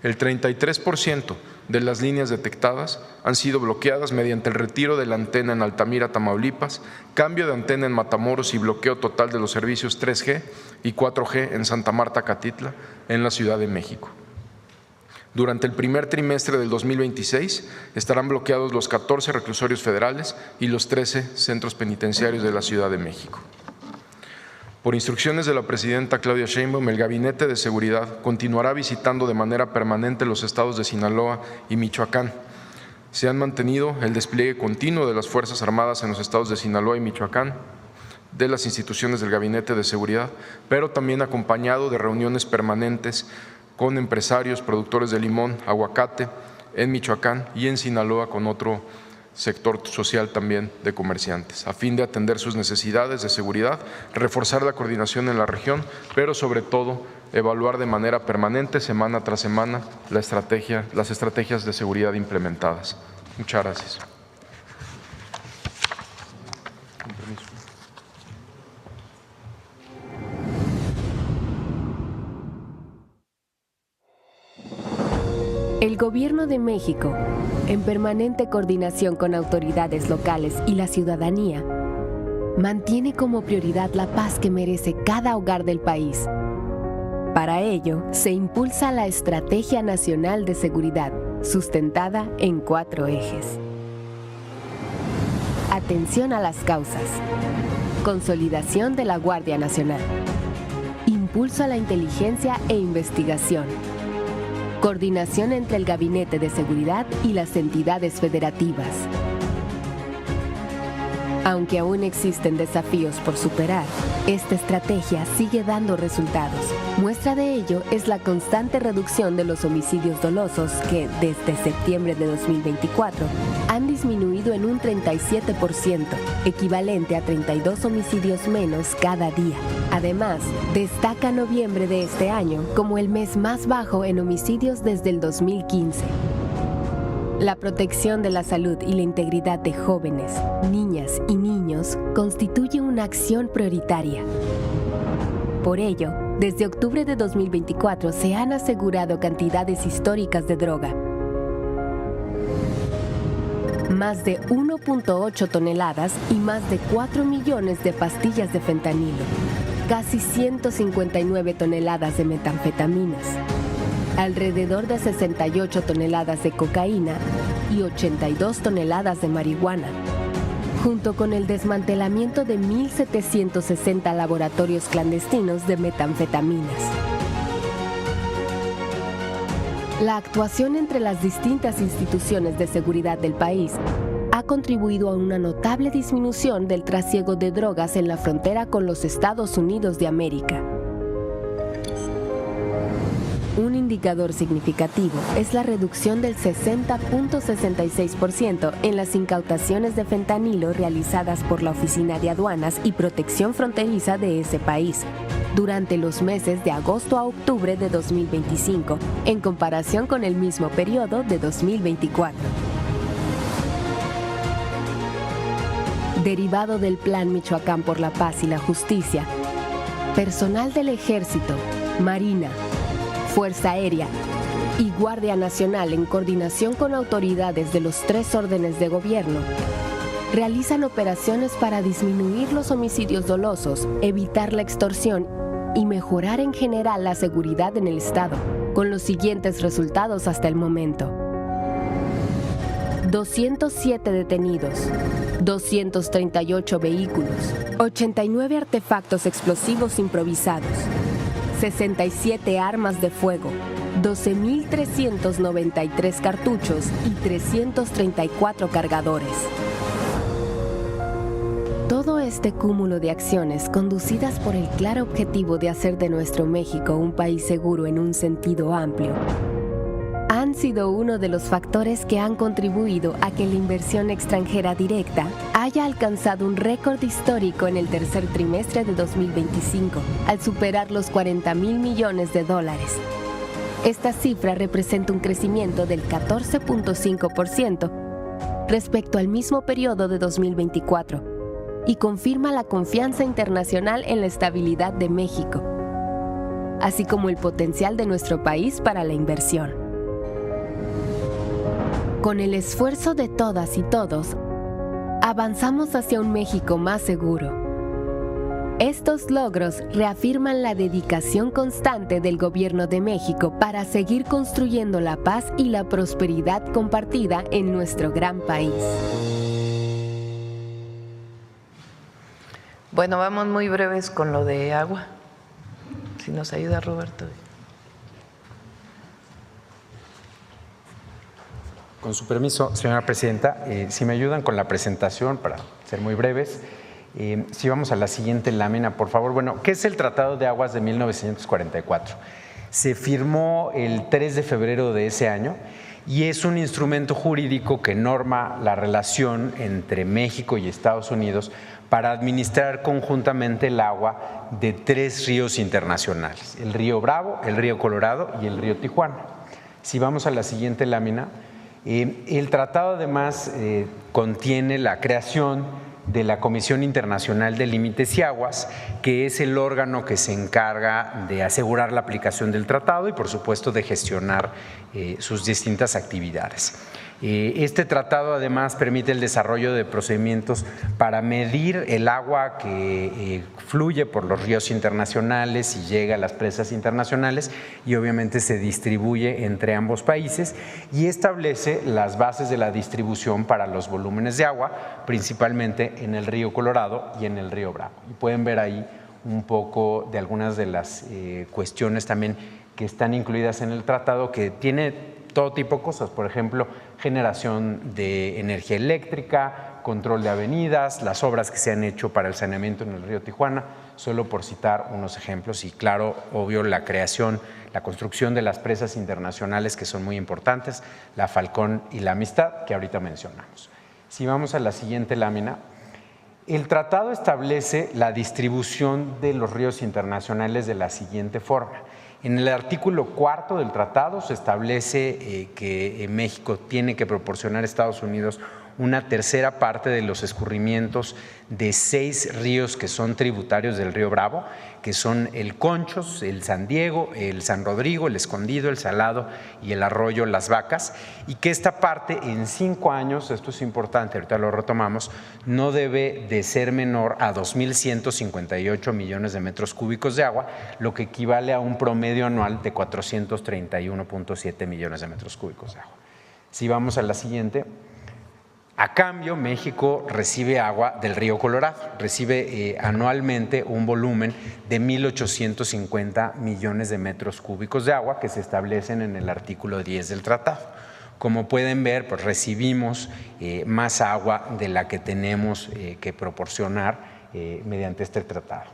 El 33% de las líneas detectadas han sido bloqueadas mediante el retiro de la antena en Altamira, Tamaulipas, cambio de antena en Matamoros y bloqueo total de los servicios 3G y 4G en Santa Marta, Catitla, en la Ciudad de México. Durante el primer trimestre del 2026 estarán bloqueados los 14 reclusorios federales y los 13 centros penitenciarios de la Ciudad de México. Por instrucciones de la presidenta Claudia Sheinbaum, el Gabinete de Seguridad continuará visitando de manera permanente los estados de Sinaloa y Michoacán. Se han mantenido el despliegue continuo de las Fuerzas Armadas en los estados de Sinaloa y Michoacán, de las instituciones del Gabinete de Seguridad, pero también acompañado de reuniones permanentes con empresarios, productores de limón, aguacate, en Michoacán y en Sinaloa con otro sector social también de comerciantes, a fin de atender sus necesidades de seguridad, reforzar la coordinación en la región, pero sobre todo evaluar de manera permanente, semana tras semana, las estrategias de seguridad implementadas. Muchas gracias. El Gobierno de México, en permanente coordinación con autoridades locales y la ciudadanía, mantiene como prioridad la paz que merece cada hogar del país. Para ello, se impulsa la Estrategia Nacional de Seguridad, sustentada en 4 ejes. Atención a las causas. Consolidación de la Guardia Nacional. Impulso a la inteligencia e investigación. Coordinación entre el Gabinete de Seguridad y las entidades federativas. Aunque aún existen desafíos por superar, esta estrategia sigue dando resultados. Muestra de ello es la constante reducción de los homicidios dolosos que, desde septiembre de 2024, han disminuido en un 37%, equivalente a 32 homicidios menos cada día. Además, destaca noviembre de este año como el mes más bajo en homicidios desde el 2015. La protección de la salud y la integridad de jóvenes, niñas y niños constituye una acción prioritaria. Por ello, desde octubre de 2024 se han asegurado cantidades históricas de droga. Más de 1.8 toneladas y más de 4 millones de pastillas de fentanilo, casi 159 toneladas de metanfetaminas, alrededor de 68 toneladas de cocaína y 82 toneladas de marihuana, junto con el desmantelamiento de 1.760 laboratorios clandestinos de metanfetaminas. La actuación entre las distintas instituciones de seguridad del país ha contribuido a una notable disminución del trasiego de drogas en la frontera con los Estados Unidos de América. Un indicador significativo es la reducción del 60.66% en las incautaciones de fentanilo realizadas por la Oficina de Aduanas y Protección Fronteriza de ese país, durante los meses de agosto a octubre de 2025, en comparación con el mismo periodo de 2024. Derivado del Plan Michoacán por la Paz y la Justicia, personal del Ejército, Marina, Fuerza Aérea y Guardia Nacional, en coordinación con autoridades de los 3 órdenes de gobierno, realizan operaciones para disminuir los homicidios dolosos, evitar la extorsión y mejorar en general la seguridad en el Estado, con los siguientes resultados hasta el momento: 207 detenidos, 238 vehículos, 89 artefactos explosivos improvisados, 67 armas de fuego, 12.393 cartuchos y 334 cargadores. Todo este cúmulo de acciones, conducidas por el claro objetivo de hacer de nuestro México un país seguro en un sentido amplio, han sido uno de los factores que han contribuido a que la inversión extranjera directa haya alcanzado un récord histórico en el tercer trimestre de 2025, al superar los $40,000 millones. Esta cifra representa un crecimiento del 14.5% respecto al mismo periodo de 2024 y confirma la confianza internacional en la estabilidad de México, así como el potencial de nuestro país para la inversión. Con el esfuerzo de todas y todos, avanzamos hacia un México más seguro. Estos logros reafirman la dedicación constante del Gobierno de México para seguir construyendo la paz y la prosperidad compartida en nuestro gran país. Bueno, vamos muy breves con lo de agua. Si nos ayuda Roberto. Con su permiso, señora presidenta, si me ayudan con la presentación para ser muy breves. Si vamos a la siguiente lámina, por favor. Bueno, ¿qué es el Tratado de Aguas de 1944? Se firmó el 3 de febrero de ese año y es un instrumento jurídico que norma la relación entre México y Estados Unidos para administrar conjuntamente el agua de 3 ríos internacionales: el río Bravo, el río Colorado y el río Tijuana. Si vamos a la siguiente lámina, el tratado además contiene la creación de la Comisión Internacional de Límites y Aguas, que es el órgano que se encarga de asegurar la aplicación del tratado y, por supuesto, de gestionar sus distintas actividades. Este tratado además permite el desarrollo de procedimientos para medir el agua que fluye por los ríos internacionales y llega a las presas internacionales, y obviamente se distribuye entre ambos países, y establece las bases de la distribución para los volúmenes de agua, principalmente en el río Colorado y en el río Bravo. Y pueden ver ahí un poco de algunas de las cuestiones también que están incluidas en el tratado, que tiene todo tipo de cosas, por ejemplo, generación de energía eléctrica, control de avenidas, las obras que se han hecho para el saneamiento en el río Tijuana, solo por citar unos ejemplos, y claro, obvio, la creación, la construcción de las presas internacionales, que son muy importantes, la Falcón y la Amistad, que ahorita mencionamos. Si vamos a la siguiente lámina, el tratado establece la distribución de los ríos internacionales de la siguiente forma. En el artículo 4 del tratado se establece que México tiene que proporcionar a Estados Unidos una tercera parte de los escurrimientos de 6 ríos que son tributarios del río Bravo, que son el Conchos, el San Diego, el San Rodrigo, el Escondido, el Salado y el arroyo Las Vacas, y que esta parte en 5 años, esto es importante, ahorita lo retomamos, no debe de ser menor a 2.158 millones de metros cúbicos de agua, lo que equivale a un promedio anual de 431.7 millones de metros cúbicos de agua. Si vamos a la siguiente. A cambio, México recibe agua del río Colorado, recibe anualmente un volumen de 1.850 millones de metros cúbicos de agua que se establecen en el artículo 10 del tratado. Como pueden ver, pues recibimos más agua de la que tenemos que proporcionar mediante este tratado.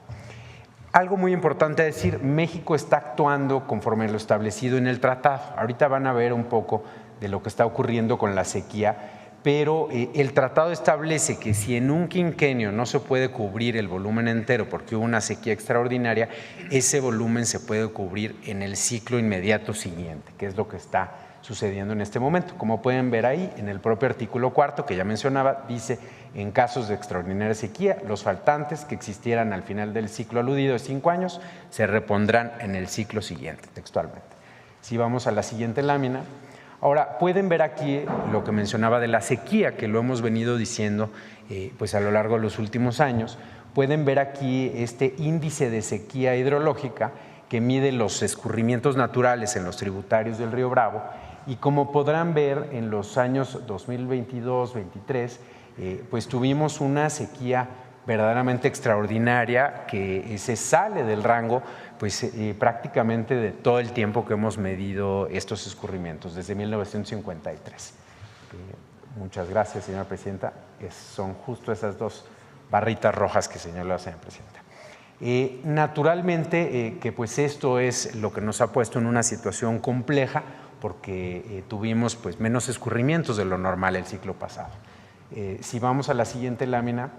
Algo muy importante decir, México está actuando conforme lo establecido en el tratado. Ahorita van a ver un poco de lo que está ocurriendo con la sequía, pero el tratado establece que si en un quinquenio no se puede cubrir el volumen entero porque hubo una sequía extraordinaria, ese volumen se puede cubrir en el ciclo inmediato siguiente, que es lo que está sucediendo en este momento. Como pueden ver ahí, en el propio artículo 4 que ya mencionaba, dice: en casos de extraordinaria sequía, los faltantes que existieran al final del ciclo aludido de 5 años se repondrán en el ciclo siguiente, textualmente. Si vamos a la siguiente lámina. Ahora, pueden ver aquí lo que mencionaba de la sequía, que lo hemos venido diciendo pues a lo largo de los últimos años. Pueden ver aquí este índice de sequía hidrológica que mide los escurrimientos naturales en los tributarios del río Bravo, y como podrán ver en los años 2022-23, pues tuvimos una sequía verdaderamente extraordinaria que se sale del rango pues prácticamente de todo el tiempo que hemos medido estos escurrimientos, desde 1953. Muchas gracias, señora presidenta. Son justo esas dos barritas rojas que señaló la señora presidenta. Naturalmente que pues esto es lo que nos ha puesto en una situación compleja, porque tuvimos pues menos escurrimientos de lo normal el ciclo pasado. Si vamos a la siguiente lámina,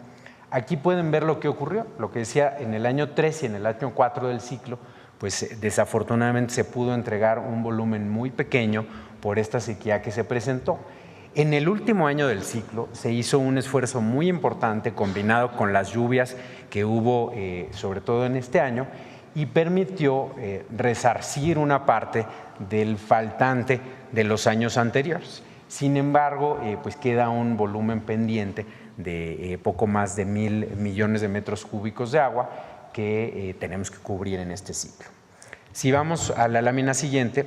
aquí pueden ver lo que ocurrió, lo que decía en el año 3 y en el año 4 del ciclo, pues desafortunadamente se pudo entregar un volumen muy pequeño por esta sequía que se presentó. En el último año del ciclo se hizo un esfuerzo muy importante combinado con las lluvias que hubo sobre todo en este año, y permitió resarcir una parte del faltante de los años anteriores. Sin embargo, pues queda un volumen pendiente de poco más de 1,000 millones de metros cúbicos de agua que tenemos que cubrir en este ciclo. Si vamos a la lámina siguiente,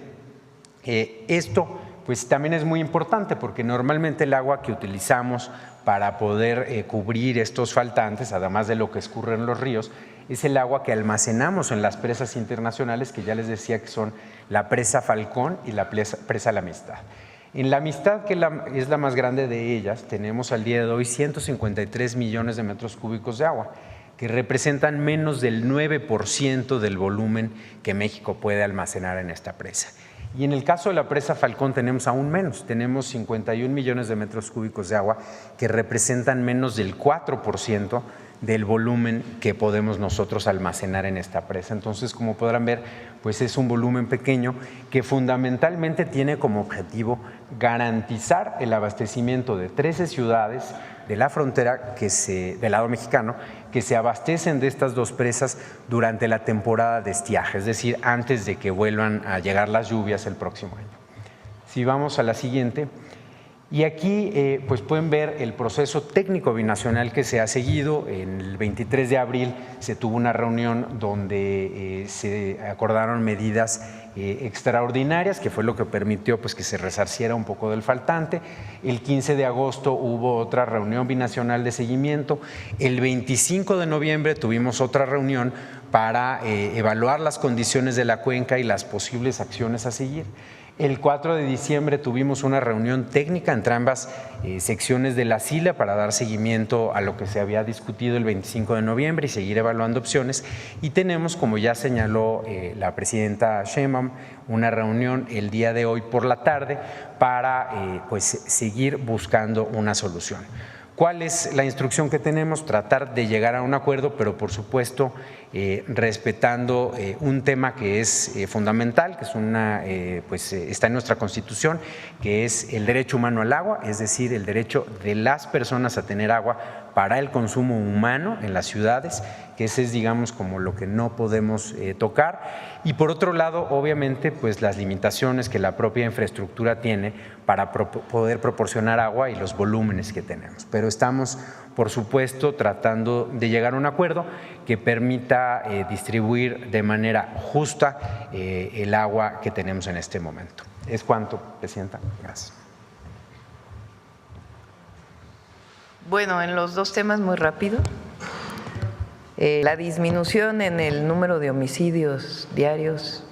esto pues también es muy importante, porque normalmente el agua que utilizamos para poder cubrir estos faltantes, además de lo que escurre en los ríos, es el agua que almacenamos en las presas internacionales, que ya les decía que son la presa Falcón y la presa La Amistad. En La Amistad, que es la más grande de ellas, tenemos al día de hoy 153 millones de metros cúbicos de agua, que representan menos del 9% del volumen que México puede almacenar en esta presa. Y en el caso de la presa Falcón tenemos aún menos, tenemos 51 millones de metros cúbicos de agua, que representan menos del 4% del volumen que podemos nosotros almacenar en esta presa. Entonces, como podrán ver, pues es un volumen pequeño que fundamentalmente tiene como objetivo garantizar el abastecimiento de 13 ciudades de la frontera del lado mexicano, que se abastecen de estas dos presas durante la temporada de estiaje, es decir, antes de que vuelvan a llegar las lluvias el próximo año. Si vamos a la siguiente. Y aquí pues pueden ver el proceso técnico binacional que se ha seguido. En el 23 de abril se tuvo una reunión donde se acordaron medidas extraordinarias, que fue lo que permitió pues que se resarciera un poco del faltante. El 15 de agosto hubo otra reunión binacional de seguimiento. El 25 de noviembre tuvimos otra reunión para evaluar las condiciones de la cuenca y las posibles acciones a seguir. El 4 de diciembre tuvimos una reunión técnica entre ambas secciones de la SILA para dar seguimiento a lo que se había discutido el 25 de noviembre y seguir evaluando opciones. Y tenemos, como ya señaló la presidenta Sheinbaum, una reunión el día de hoy por la tarde para pues seguir buscando una solución. ¿Cuál es la instrucción que tenemos? Tratar de llegar a un acuerdo, pero por supuesto respetando un tema que es fundamental, que es pues está en nuestra Constitución, que es el derecho humano al agua, es decir, el derecho de las personas a tener agua para el consumo humano en las ciudades, que ese es, digamos, como lo que no podemos tocar. Y por otro lado, obviamente, pues las limitaciones que la propia infraestructura tiene para poder proporcionar agua y los volúmenes que tenemos. Pero estamos, por supuesto, tratando de llegar a un acuerdo que permita distribuir de manera justa el agua que tenemos en este momento. Es cuanto, presidenta. Gracias. Bueno, en los dos temas muy rápido. La disminución en el número de homicidios diarios.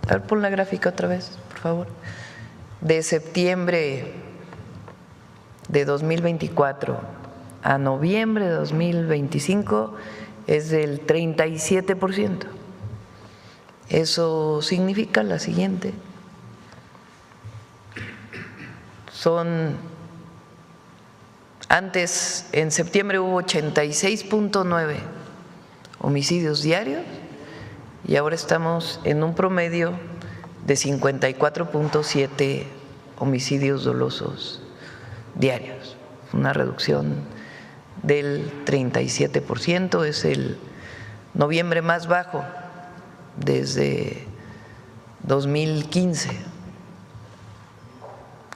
A ver, pon la gráfica otra vez, por favor. De septiembre de 2024 a noviembre de 2025 es del 37%. Eso significa la siguiente. Son Antes, en septiembre hubo 86.9 homicidios diarios y ahora estamos en un promedio de 54.7 homicidios dolosos diarios, una reducción del 37%, es el noviembre más bajo desde 2015,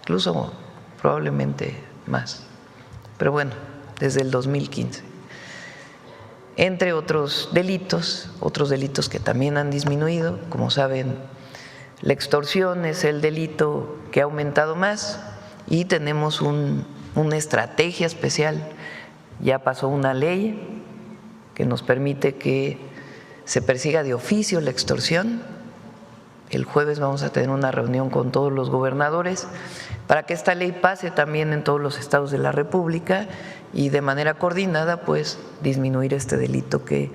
incluso probablemente más, pero bueno, desde el 2015. Entre otros delitos que también han disminuido, como saben, la extorsión es el delito que ha aumentado más y tenemos una estrategia especial. Ya pasó una ley que nos permite que se persiga de oficio la extorsión. El jueves vamos a tener una reunión con todos los gobernadores para que esta ley pase también en todos los estados de la República y de manera coordinada pues disminuir este delito que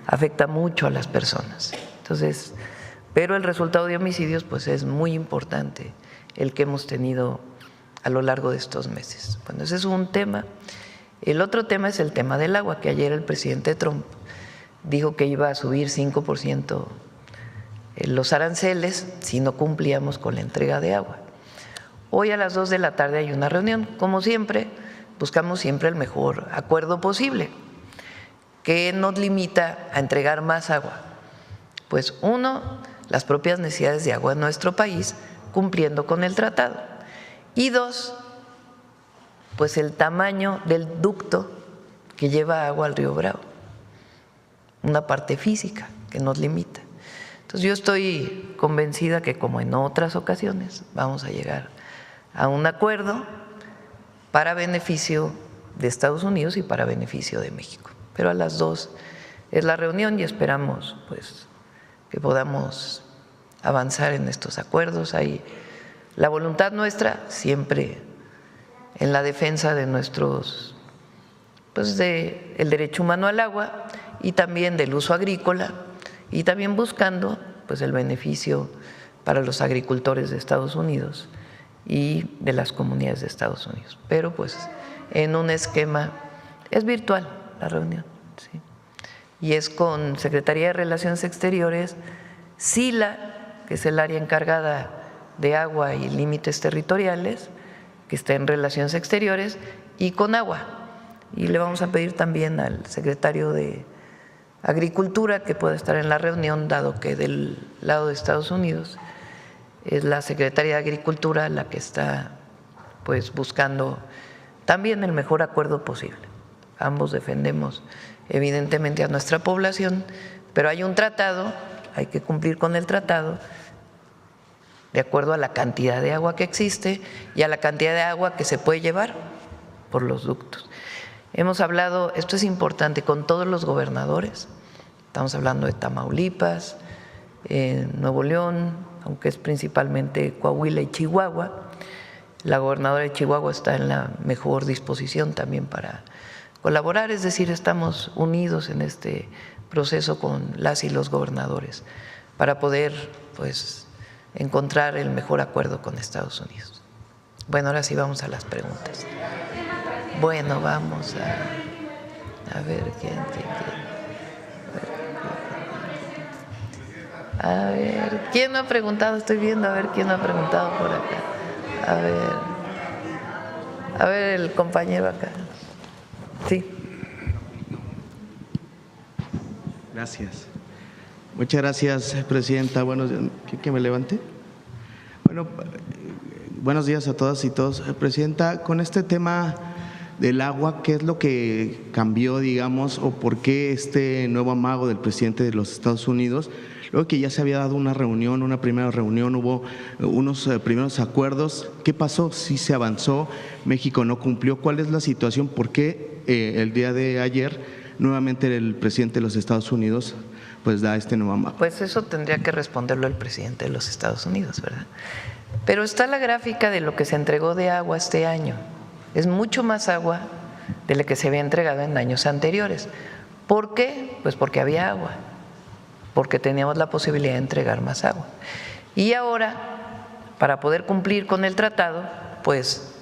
afecta mucho a las personas. Entonces, pero el resultado de homicidios pues es muy importante, el que hemos tenido a lo largo de estos meses. Bueno, ese es un tema. El otro tema es el tema del agua, que ayer el presidente Trump dijo que iba a subir 5% los aranceles si no cumplíamos con la entrega de agua. Hoy a las 2 de la tarde hay una reunión. Como siempre, buscamos siempre el mejor acuerdo posible, que nos limita a entregar más agua. Pues uno, las propias necesidades de agua en nuestro país, cumpliendo con el tratado. Y dos, pues el tamaño del ducto que lleva agua al río Bravo, una parte física que nos limita. Entonces yo estoy convencida que, como en otras ocasiones, vamos a llegar a un acuerdo para beneficio de Estados Unidos y para beneficio de México. Pero a las 2 es la reunión y esperamos pues que podamos avanzar en estos acuerdos. Hay la voluntad nuestra siempre en la defensa de nuestros, pues de el derecho humano al agua y también del uso agrícola y también buscando pues el beneficio para los agricultores de Estados Unidos y de las comunidades de Estados Unidos. Pero pues en un esquema, es virtual la reunión, ¿sí? Y es con Secretaría de Relaciones Exteriores, SILA, que es el área encargada de agua y límites territoriales, que está en Relaciones Exteriores, y Conagua. Y le vamos a pedir también al secretario de Agricultura que pueda estar en la reunión, dado que del lado de Estados Unidos es la Secretaría de Agricultura la que está pues buscando también el mejor acuerdo posible. Ambos defendemos evidentemente a nuestra población, pero hay un tratado, hay que cumplir con el tratado de acuerdo a la cantidad de agua que existe y a la cantidad de agua que se puede llevar por los ductos. Hemos hablado, esto es importante, con todos los gobernadores, estamos hablando de Tamaulipas, Nuevo León, aunque es principalmente Coahuila y Chihuahua. La gobernadora de Chihuahua está en la mejor disposición también para colaborar, es decir, estamos unidos en este proceso con las y los gobernadores para poder pues encontrar el mejor acuerdo con Estados Unidos. Bueno, ahora sí vamos a las preguntas. Bueno, vamos a ver quién. A ver, ¿quién no ha preguntado? Estoy viendo a ver quién no ha preguntado por acá. A ver el compañero acá. Sí. Gracias. Muchas gracias, presidenta. Bueno, ¿que me levante? Bueno, buenos días a todas y todos. Presidenta, con este tema del agua, ¿qué es lo que cambió, digamos, o por qué este nuevo amago del presidente de los Estados Unidos? Luego que ya se había dado una primera reunión, hubo unos primeros acuerdos. ¿Qué pasó? ¿Sí se avanzó? ¿México no cumplió? ¿Cuál es la situación? ¿Por qué el día de ayer nuevamente el presidente de los Estados Unidos pues da este nuevo amago? Pues eso tendría que responderlo el presidente de los Estados Unidos, ¿verdad? Pero está la gráfica de lo que se entregó de agua este año. Es mucho más agua de la que se había entregado en años anteriores. ¿Por qué? Pues porque había agua, porque teníamos la posibilidad de entregar más agua. Y ahora, para poder cumplir con el tratado, pues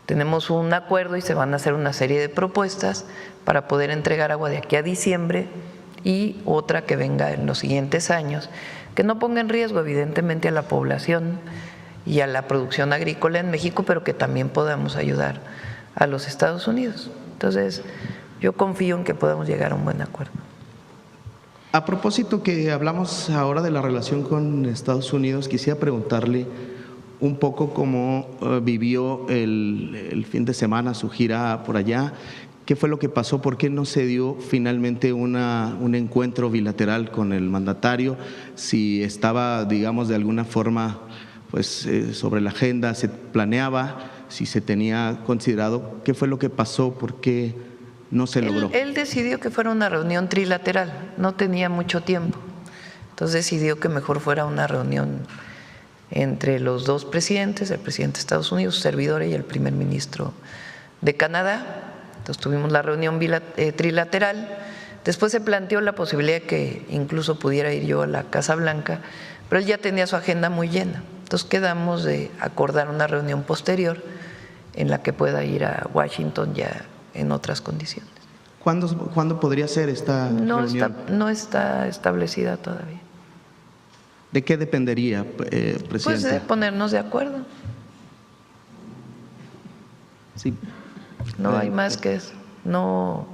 tenemos un acuerdo y se van a hacer una serie de propuestas para poder entregar agua de aquí a diciembre y otra que venga en los siguientes años, que no ponga en riesgo evidentemente a la población y a la producción agrícola en México, pero que también podamos ayudar a los Estados Unidos. Entonces, yo confío en que podamos llegar a un buen acuerdo. A propósito que hablamos ahora de la relación con Estados Unidos, quisiera preguntarle un poco cómo vivió el fin de semana, su gira por allá. ¿Qué fue lo que pasó? ¿Por qué no se dio finalmente un encuentro bilateral con el mandatario? Si estaba, digamos, de alguna forma pues, sobre la agenda, se planeaba, si se tenía considerado. ¿Qué fue lo que pasó? ¿Por qué no se logró? Él decidió que fuera una reunión trilateral, no tenía mucho tiempo. Entonces decidió que mejor fuera una reunión entre los dos presidentes, el presidente de Estados Unidos, su servidor, y el primer ministro de Canadá. Entonces tuvimos la reunión trilateral. Después se planteó la posibilidad de que incluso pudiera ir yo a la Casa Blanca, pero él ya tenía su agenda muy llena. Entonces quedamos de acordar una reunión posterior en la que pueda ir a Washington ya en otras condiciones. ¿Cuándo podría ser esta reunión? No está establecida todavía. ¿De qué dependería, presidente? Pues de ponernos de acuerdo. Sí. No hay más que eso. No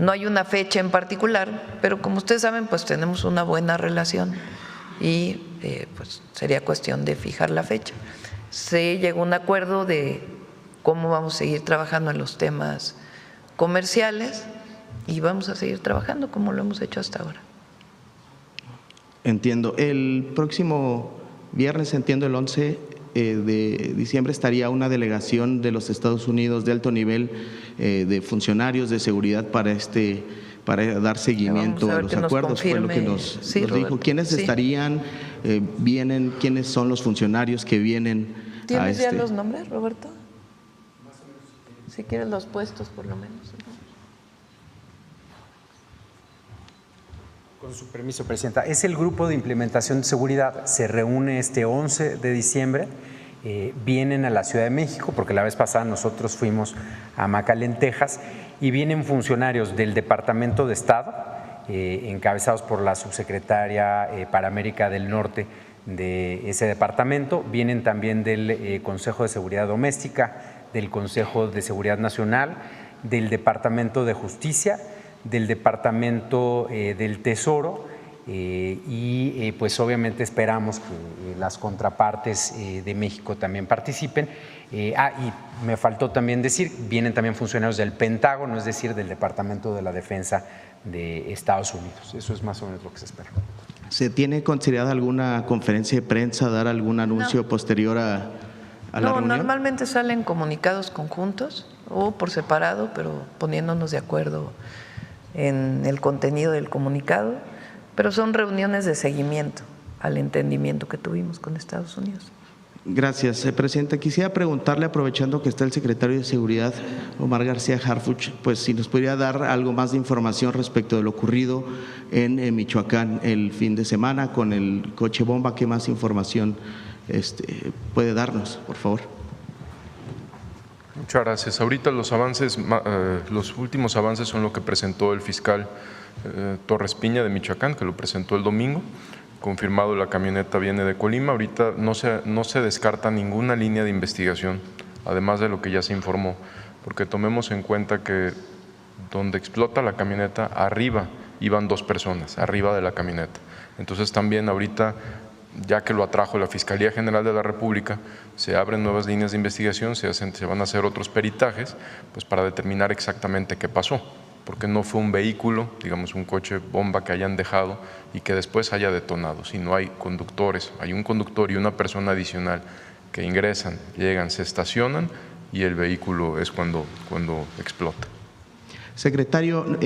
hay una fecha en particular, pero como ustedes saben, pues tenemos una buena relación y pues sería cuestión de fijar la fecha. Se llegó a un acuerdo de cómo vamos a seguir trabajando en los temas comerciales y vamos a seguir trabajando como lo hemos hecho hasta ahora. Entiendo. El próximo viernes, entiendo, el 11 de diciembre, estaría una delegación de los Estados Unidos de alto nivel de funcionarios de seguridad para dar seguimiento a los acuerdos. Fue lo que nos dijo. ¿Quiénes estarían? ¿Vienen? ¿Quiénes son los funcionarios que vienen? ¿Tienes ya los nombres, Roberto? Si quieres los puestos, por lo menos. Con su permiso, Presidenta. Es el Grupo de Implementación de Seguridad. Se reúne este 11 de diciembre. Vienen a la Ciudad de México, porque la vez pasada nosotros fuimos a McAllen, Texas, y vienen funcionarios del Departamento de Estado, encabezados por la subsecretaria para América del Norte de ese departamento. Vienen también del Consejo de Seguridad Doméstica, del Consejo de Seguridad Nacional, del Departamento de Justicia, del Departamento del Tesoro y pues obviamente esperamos que las contrapartes de México también participen. Y me faltó también decir, vienen también funcionarios del Pentágono, es decir, del Departamento de la Defensa de Estados Unidos. Eso es más o menos lo que se espera. ¿Se tiene considerada alguna conferencia de prensa, dar algún anuncio posterior a la reunión? No, normalmente salen comunicados conjuntos o por separado, pero poniéndonos de acuerdo en el contenido del comunicado, pero son reuniones de seguimiento al entendimiento que tuvimos con Estados Unidos. Gracias, Presidenta. Quisiera preguntarle, aprovechando que está el secretario de Seguridad, Omar García Harfuch, pues si nos podría dar algo más de información respecto de lo ocurrido en Michoacán el fin de semana con el coche bomba. ¿Qué más información puede darnos, por favor? Muchas gracias. Ahorita los últimos avances son lo que presentó el fiscal Torres Piña de Michoacán, que lo presentó el domingo. Confirmado, la camioneta viene de Colima. Ahorita no se descarta ninguna línea de investigación, además de lo que ya se informó, porque tomemos en cuenta que donde explota la camioneta, arriba iban 2 personas, arriba de la camioneta. Entonces también ahorita, ya que lo atrajo la Fiscalía General de la República, se abren nuevas líneas de investigación, se van a hacer otros peritajes, pues para determinar exactamente qué pasó, porque no fue un vehículo, digamos un coche bomba que hayan dejado y que después haya detonado, sino hay conductores, hay un conductor y una persona adicional que ingresan, llegan, se estacionan y el vehículo es cuando explota. Secretario,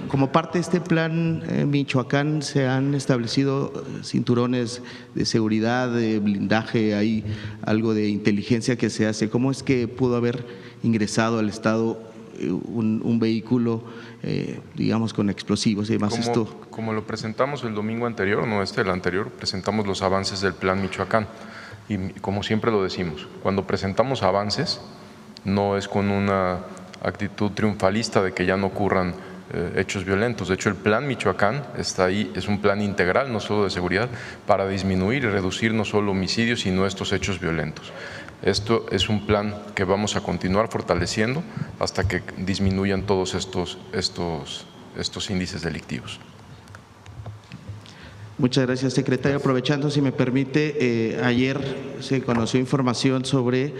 como parte de este plan Michoacán se han establecido cinturones de seguridad, de blindaje, hay algo de inteligencia que se hace. ¿Cómo es que pudo haber ingresado al Estado un vehículo, digamos, con explosivos y demás? Como lo presentamos el domingo anterior, no el anterior, presentamos los avances del plan Michoacán. Y como siempre lo decimos, cuando presentamos avances, no es con una actitud triunfalista de que ya no ocurran hechos violentos. De hecho, el Plan Michoacán está ahí, es un plan integral, no solo de seguridad, para disminuir y reducir no solo homicidios, sino estos hechos violentos. Esto es un plan que vamos a continuar fortaleciendo hasta que disminuyan todos estos índices delictivos. Muchas gracias, secretario. Aprovechando, si me permite, ayer se conoció información sobre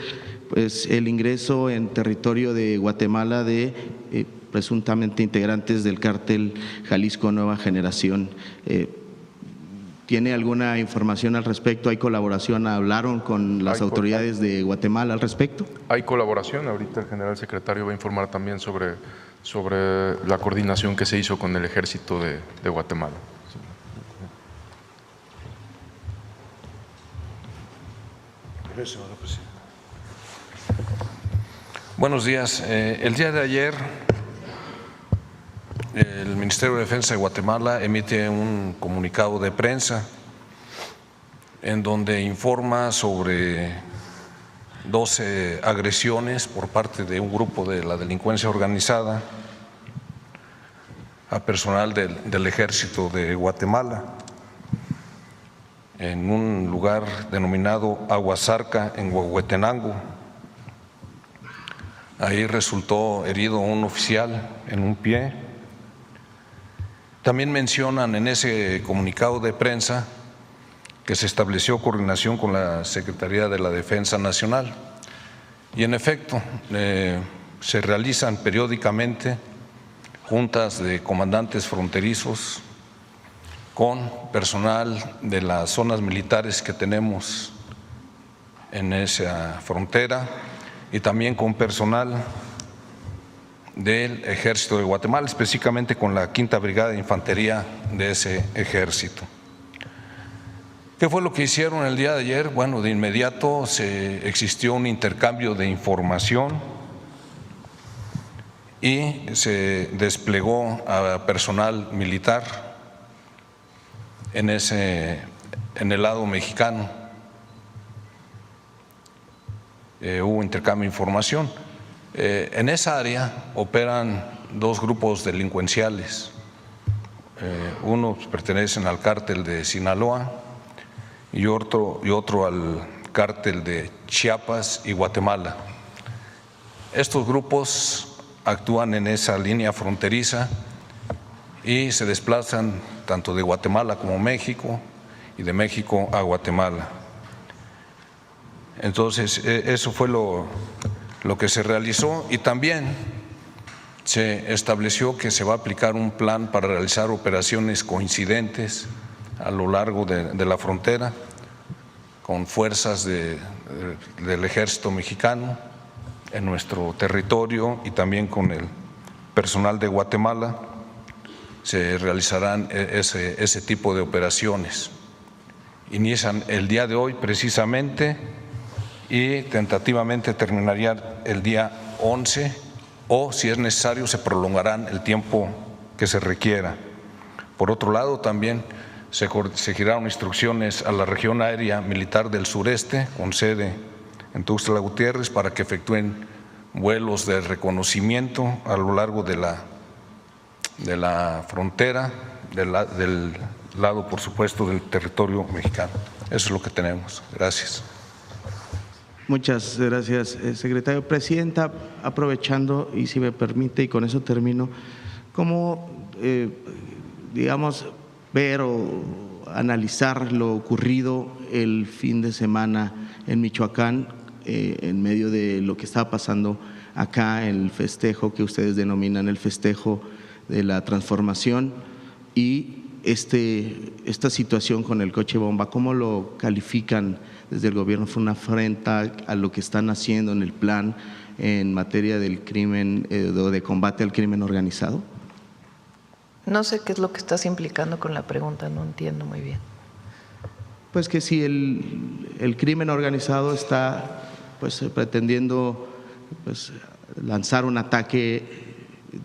el ingreso en territorio de Guatemala de presuntamente integrantes del cártel Jalisco Nueva Generación. ¿Tiene alguna información al respecto? ¿Hay colaboración? ¿Hablaron con las autoridades de Guatemala al respecto? Hay colaboración. Ahorita el general secretario va a informar también sobre la coordinación que se hizo con el ejército de Guatemala. Buenos días. El día de ayer, el Ministerio de Defensa de Guatemala emite un comunicado de prensa en donde informa sobre 12 agresiones por parte de un grupo de la delincuencia organizada a personal del Ejército de Guatemala en un lugar denominado Aguasarca, en Huehuetenango. Ahí resultó herido un oficial en un pie. También mencionan en ese comunicado de prensa que se estableció coordinación con la Secretaría de la Defensa Nacional. Y en efecto, se realizan periódicamente juntas de comandantes fronterizos con personal de las zonas militares que tenemos en esa frontera y también con personal del Ejército de Guatemala, específicamente con la 5ª Brigada de Infantería de ese ejército. ¿Qué fue lo que hicieron el día de ayer? Bueno, de inmediato existió un intercambio de información y se desplegó a personal militar en el lado mexicano. Hubo intercambio de información. En esa área operan 2 grupos delincuenciales. Uno pertenecen al cártel de Sinaloa y otro al cártel de Chiapas y Guatemala. Estos grupos actúan en esa línea fronteriza y se desplazan tanto de Guatemala como México y de México a Guatemala. Entonces, eso fue lo que se realizó y también se estableció que se va a aplicar un plan para realizar operaciones coincidentes a lo largo de la frontera con fuerzas del Ejército Mexicano en nuestro territorio y también con el personal de Guatemala. Se realizarán ese tipo de operaciones. Inician el día de hoy precisamente y tentativamente terminarían el día 11 o, si es necesario, se prolongarán el tiempo que se requiera. Por otro lado, también se giraron instrucciones a la región aérea militar del sureste, con sede en Tuxtla Gutiérrez, para que efectúen vuelos de reconocimiento a lo largo de la frontera, del lado, por supuesto, del territorio mexicano. Eso es lo que tenemos. Gracias. Muchas gracias, secretario. Presidenta, aprovechando, y si me permite, y con eso termino, ¿cómo, digamos, ver o analizar lo ocurrido el fin de semana en Michoacán en medio de lo que está pasando acá, el festejo que ustedes denominan el festejo de la transformación y esta situación con el coche bomba? ¿Cómo lo califican desde el gobierno? ¿Fue una afrenta a lo que están haciendo en el plan en materia del crimen o de combate al crimen organizado? No sé qué es lo que estás implicando con la pregunta, no entiendo muy bien. Pues que si el crimen organizado está pretendiendo lanzar un ataque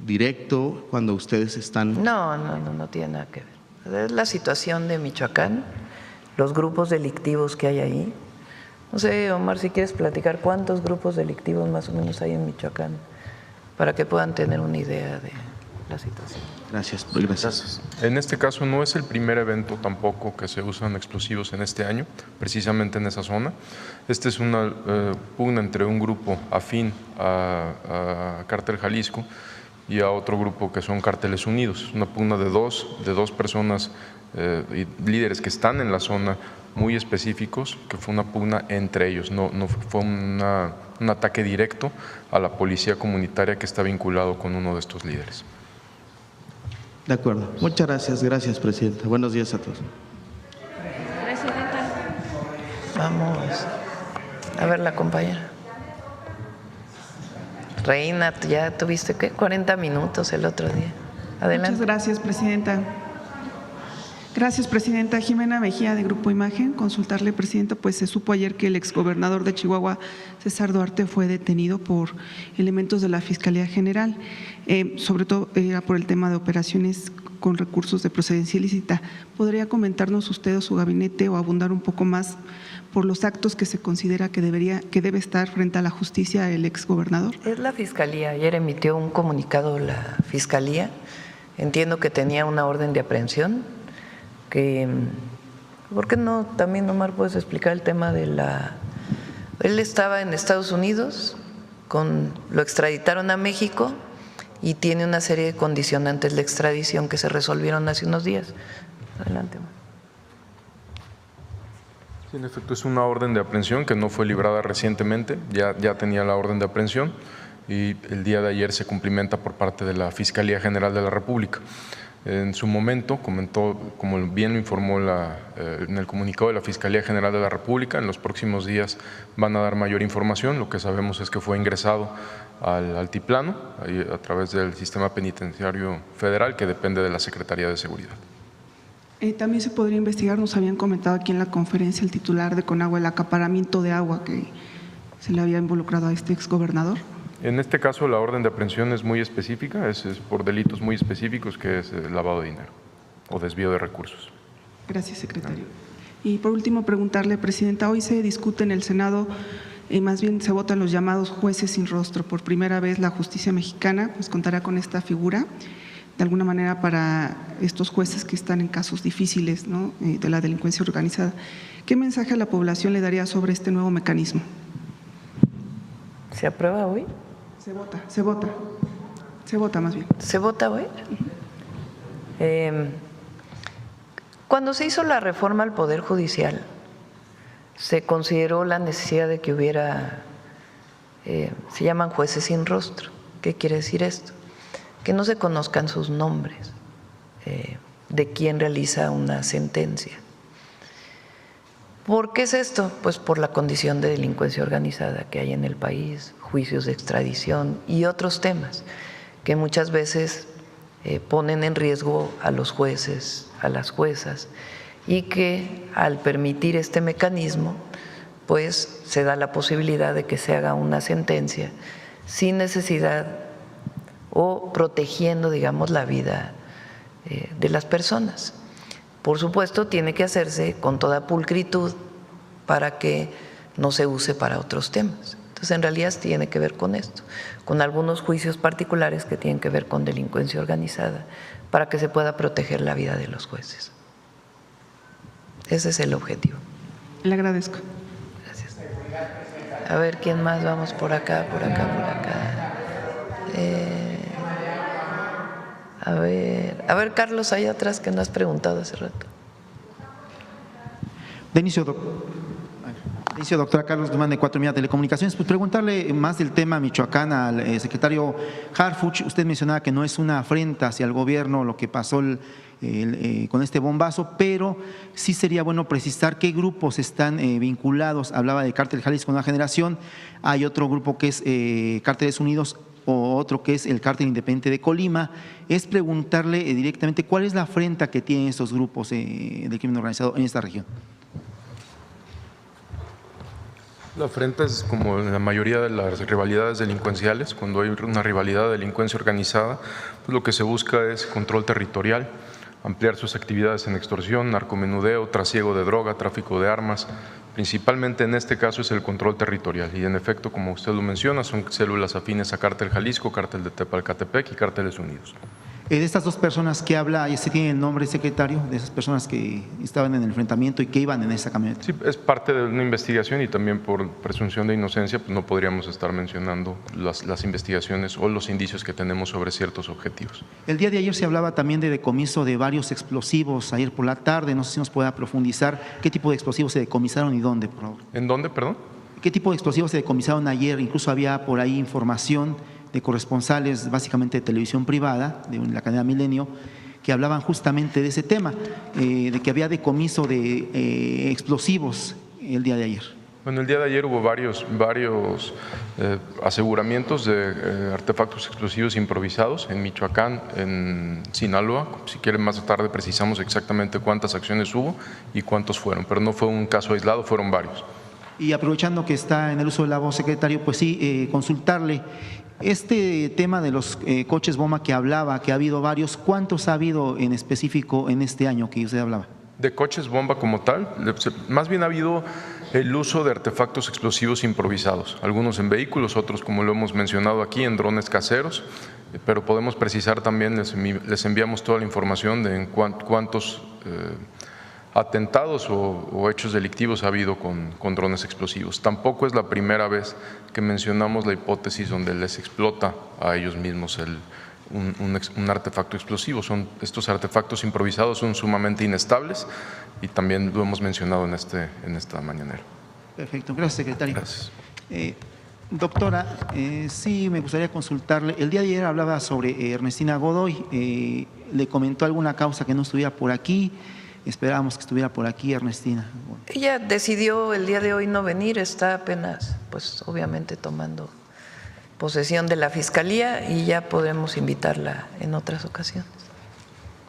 directo cuando ustedes están… No tiene nada que ver. Es la situación de Michoacán, los grupos delictivos que hay ahí, No sé, Omar, si quieres platicar cuántos grupos delictivos más o menos hay en Michoacán, para que puedan tener una idea de la situación. Gracias. Gracias. En este caso no es el primer evento tampoco que se usan explosivos en este año, precisamente en esa zona. Esta es una pugna entre un grupo afín a Cártel Jalisco y a otro grupo que son Cárteles Unidos. Una pugna de dos personas y líderes que están en la zona muy específicos, que fue una pugna entre ellos, no fue un ataque directo a la policía comunitaria que está vinculado con uno de estos líderes. De acuerdo. Muchas gracias. Gracias, Presidenta. Buenos días a todos. Presidenta. Vamos a ver la compañera. Reina, ya tuviste, ¿qué? 40 minutos el otro día. Adelante. Muchas gracias, Presidenta. Gracias, Presidenta. Jimena Mejía, de Grupo Imagen. Consultarle, Presidenta, pues se supo ayer que el exgobernador de Chihuahua, César Duarte, fue detenido por elementos de la Fiscalía General, sobre todo era por el tema de operaciones con recursos de procedencia ilícita. ¿Podría comentarnos usted o su gabinete o abundar un poco más por los actos que se considera que debe estar frente a la justicia el exgobernador? Es la Fiscalía. Ayer emitió un comunicado la Fiscalía. Entiendo que tenía una orden de aprehensión. ¿Por qué no también, Omar, puedes explicar el tema de Él estaba en Estados Unidos, lo extraditaron a México y tiene una serie de condicionantes de extradición que se resolvieron hace unos días. Adelante, Omar. Sí, en efecto, es una orden de aprehensión que no fue librada recientemente, ya tenía la orden de aprehensión y el día de ayer se cumplimenta por parte de la Fiscalía General de la República. En su momento comentó, como bien lo informó en el comunicado de la Fiscalía General de la República, en los próximos días van a dar mayor información. Lo que sabemos es que fue ingresado al altiplano a través del sistema penitenciario federal que depende de la Secretaría de Seguridad. También se podría investigar, nos habían comentado aquí en la conferencia el titular de Conagua, el acaparamiento de agua que se le había involucrado a este exgobernador. En este caso la orden de aprehensión es muy específica, es por delitos muy específicos que es lavado de dinero o desvío de recursos. Gracias, secretario. Y por último preguntarle, Presidenta, hoy se discute en el Senado, más bien se votan los llamados jueces sin rostro. Por primera vez la justicia mexicana pues contará con esta figura, de alguna manera para estos jueces que están en casos difíciles, ¿no?, de la delincuencia organizada. ¿Qué mensaje a la población le daría sobre este nuevo mecanismo? ¿Se aprueba hoy? Se vota más bien. ¿Se vota hoy? Cuando se hizo la reforma al Poder Judicial, se consideró la necesidad de que hubiera, se llaman jueces sin rostro. ¿Qué quiere decir esto? Que no se conozcan sus nombres de quien realiza una sentencia. ¿Por qué es esto? Pues por la condición de delincuencia organizada que hay en el país, juicios de extradición y otros temas que muchas veces ponen en riesgo a los jueces, a las juezas, y que al permitir este mecanismo, pues se da la posibilidad de que se haga una sentencia sin necesidad o protegiendo, digamos, la vida de las personas. Por supuesto, tiene que hacerse con toda pulcritud para que no se use para otros temas. Entonces, en realidad tiene que ver con esto, con algunos juicios particulares que tienen que ver con delincuencia organizada, para que se pueda proteger la vida de los jueces. Ese es el objetivo. Le agradezco. Gracias. A ver, ¿quién más? Vamos por acá, por acá, por acá. A ver, Carlos, allá atrás que no has preguntado hace rato. De inicio, doctora Carlos Guzmán, de 4 Mía Telecomunicaciones. Pues preguntarle más del tema Michoacán al secretario Harfuch. Usted mencionaba que no es una afrenta hacia el gobierno lo que pasó con este bombazo, pero sí sería bueno precisar qué grupos están vinculados. Hablaba de Cártel Jalisco Nueva Generación, hay otro grupo que es Cárteles Unidos, o otro que es el Cártel Independiente de Colima. Es preguntarle directamente cuál es la afrenta que tienen estos grupos de crimen organizado en esta región. La afrenta es como en la mayoría de las rivalidades delincuenciales. Cuando hay una rivalidad de delincuencia organizada, pues lo que se busca es control territorial, ampliar sus actividades en extorsión, narcomenudeo, trasiego de droga, tráfico de armas, Principalmente en este caso es el control territorial y en efecto, como usted lo menciona, son células afines a Cártel Jalisco, Cártel de Tepalcatepec y Cárteles Unidos. De estas dos personas que habla, ¿ya se tiene el nombre, secretario, de esas personas que estaban en el enfrentamiento y que iban en esa camioneta? Sí, es parte de una investigación y también por presunción de inocencia pues no podríamos estar mencionando las investigaciones o los indicios que tenemos sobre ciertos objetivos. El día de ayer se hablaba también de decomiso de varios explosivos, ayer por la tarde, no sé si nos pueda profundizar qué tipo de explosivos se decomisaron y dónde, por favor. ¿En dónde, perdón? ¿Qué tipo de explosivos se decomisaron ayer? Incluso había por ahí información de corresponsales, básicamente de televisión privada, de la cadena Milenio, que hablaban justamente de ese tema, de que había decomiso de explosivos el día de ayer. Bueno, el día de ayer hubo varios aseguramientos de artefactos explosivos improvisados en Michoacán, en Sinaloa. Si quieren más tarde precisamos exactamente cuántas acciones hubo y cuántos fueron, pero no fue un caso aislado, fueron varios. Y aprovechando que está en el uso de la voz, secretario, pues sí, consultarle este tema de los coches bomba que hablaba, que ha habido varios, ¿cuántos ha habido en específico en este año que usted hablaba? De coches bomba como tal, más bien ha habido el uso de artefactos explosivos improvisados, algunos en vehículos, otros como lo hemos mencionado aquí en drones caseros, pero podemos precisar también, les enviamos toda la información de cuántos atentados o hechos delictivos ha habido con drones explosivos. Tampoco es la primera vez que mencionamos la hipótesis donde les explota a ellos mismos un artefacto explosivo. Estos artefactos improvisados son sumamente inestables y también lo hemos mencionado en esta mañanera. Perfecto, gracias, secretario. Gracias. Doctora, sí me gustaría consultarle. El día de ayer hablaba sobre Ernestina Godoy, le comentó alguna causa que no estuviera por aquí. Esperábamos que estuviera por aquí Ernestina. Bueno. Ella decidió el día de hoy no venir, está apenas, pues obviamente tomando posesión de la Fiscalía y ya podremos invitarla en otras ocasiones.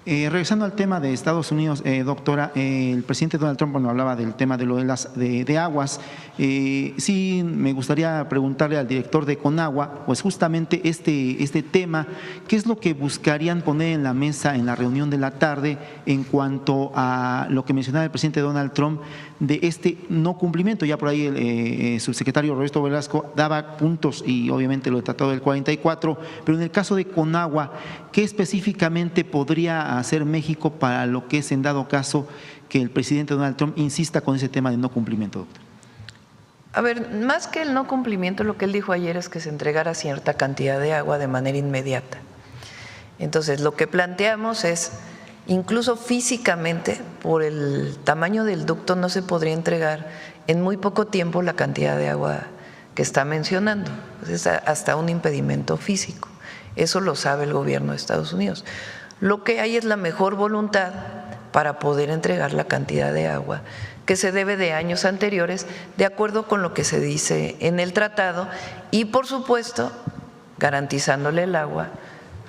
Regresando al tema de Estados Unidos, doctora, el presidente Donald Trump cuando hablaba del tema de lo de aguas, sí me gustaría preguntarle al director de Conagua, pues justamente este tema, ¿qué es lo que buscarían poner en la mesa en la reunión de la tarde en cuanto a lo que mencionaba el presidente Donald Trump de este no cumplimiento? Ya por ahí el subsecretario Roberto Velasco daba puntos y obviamente lo tratado del 44, pero en el caso de Conagua, ¿qué específicamente podría hacer México para lo que es en dado caso que el presidente Donald Trump insista con ese tema de no cumplimiento, doctor? A ver, más que el no cumplimiento, lo que él dijo ayer es que se entregara cierta cantidad de agua de manera inmediata. Entonces, lo que planteamos es, incluso físicamente, por el tamaño del ducto, no se podría entregar en muy poco tiempo la cantidad de agua que está mencionando. Es hasta un impedimento físico. Eso lo sabe el gobierno de Estados Unidos. Lo que hay es la mejor voluntad para poder entregar la cantidad de agua que se debe de años anteriores, de acuerdo con lo que se dice en el tratado y, por supuesto, garantizándole el agua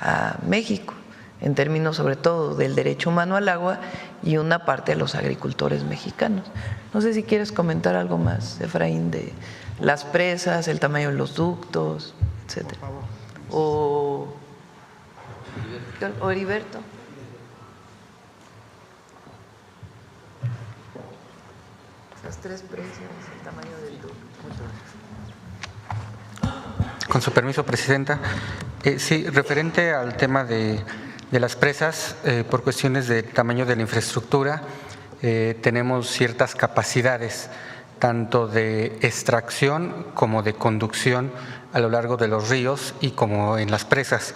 a México, en términos sobre todo del derecho humano al agua y una parte de los agricultores mexicanos. No sé si quieres comentar algo más, Efraín, de las presas, el tamaño de los ductos, etcétera. O Heriberto. Las tres presas, el tamaño del ducto. Con su permiso, Presidenta. Sí, referente al tema de las presas, por cuestiones del tamaño de la infraestructura, tenemos ciertas capacidades, tanto de extracción como de conducción a lo largo de los ríos y como en las presas.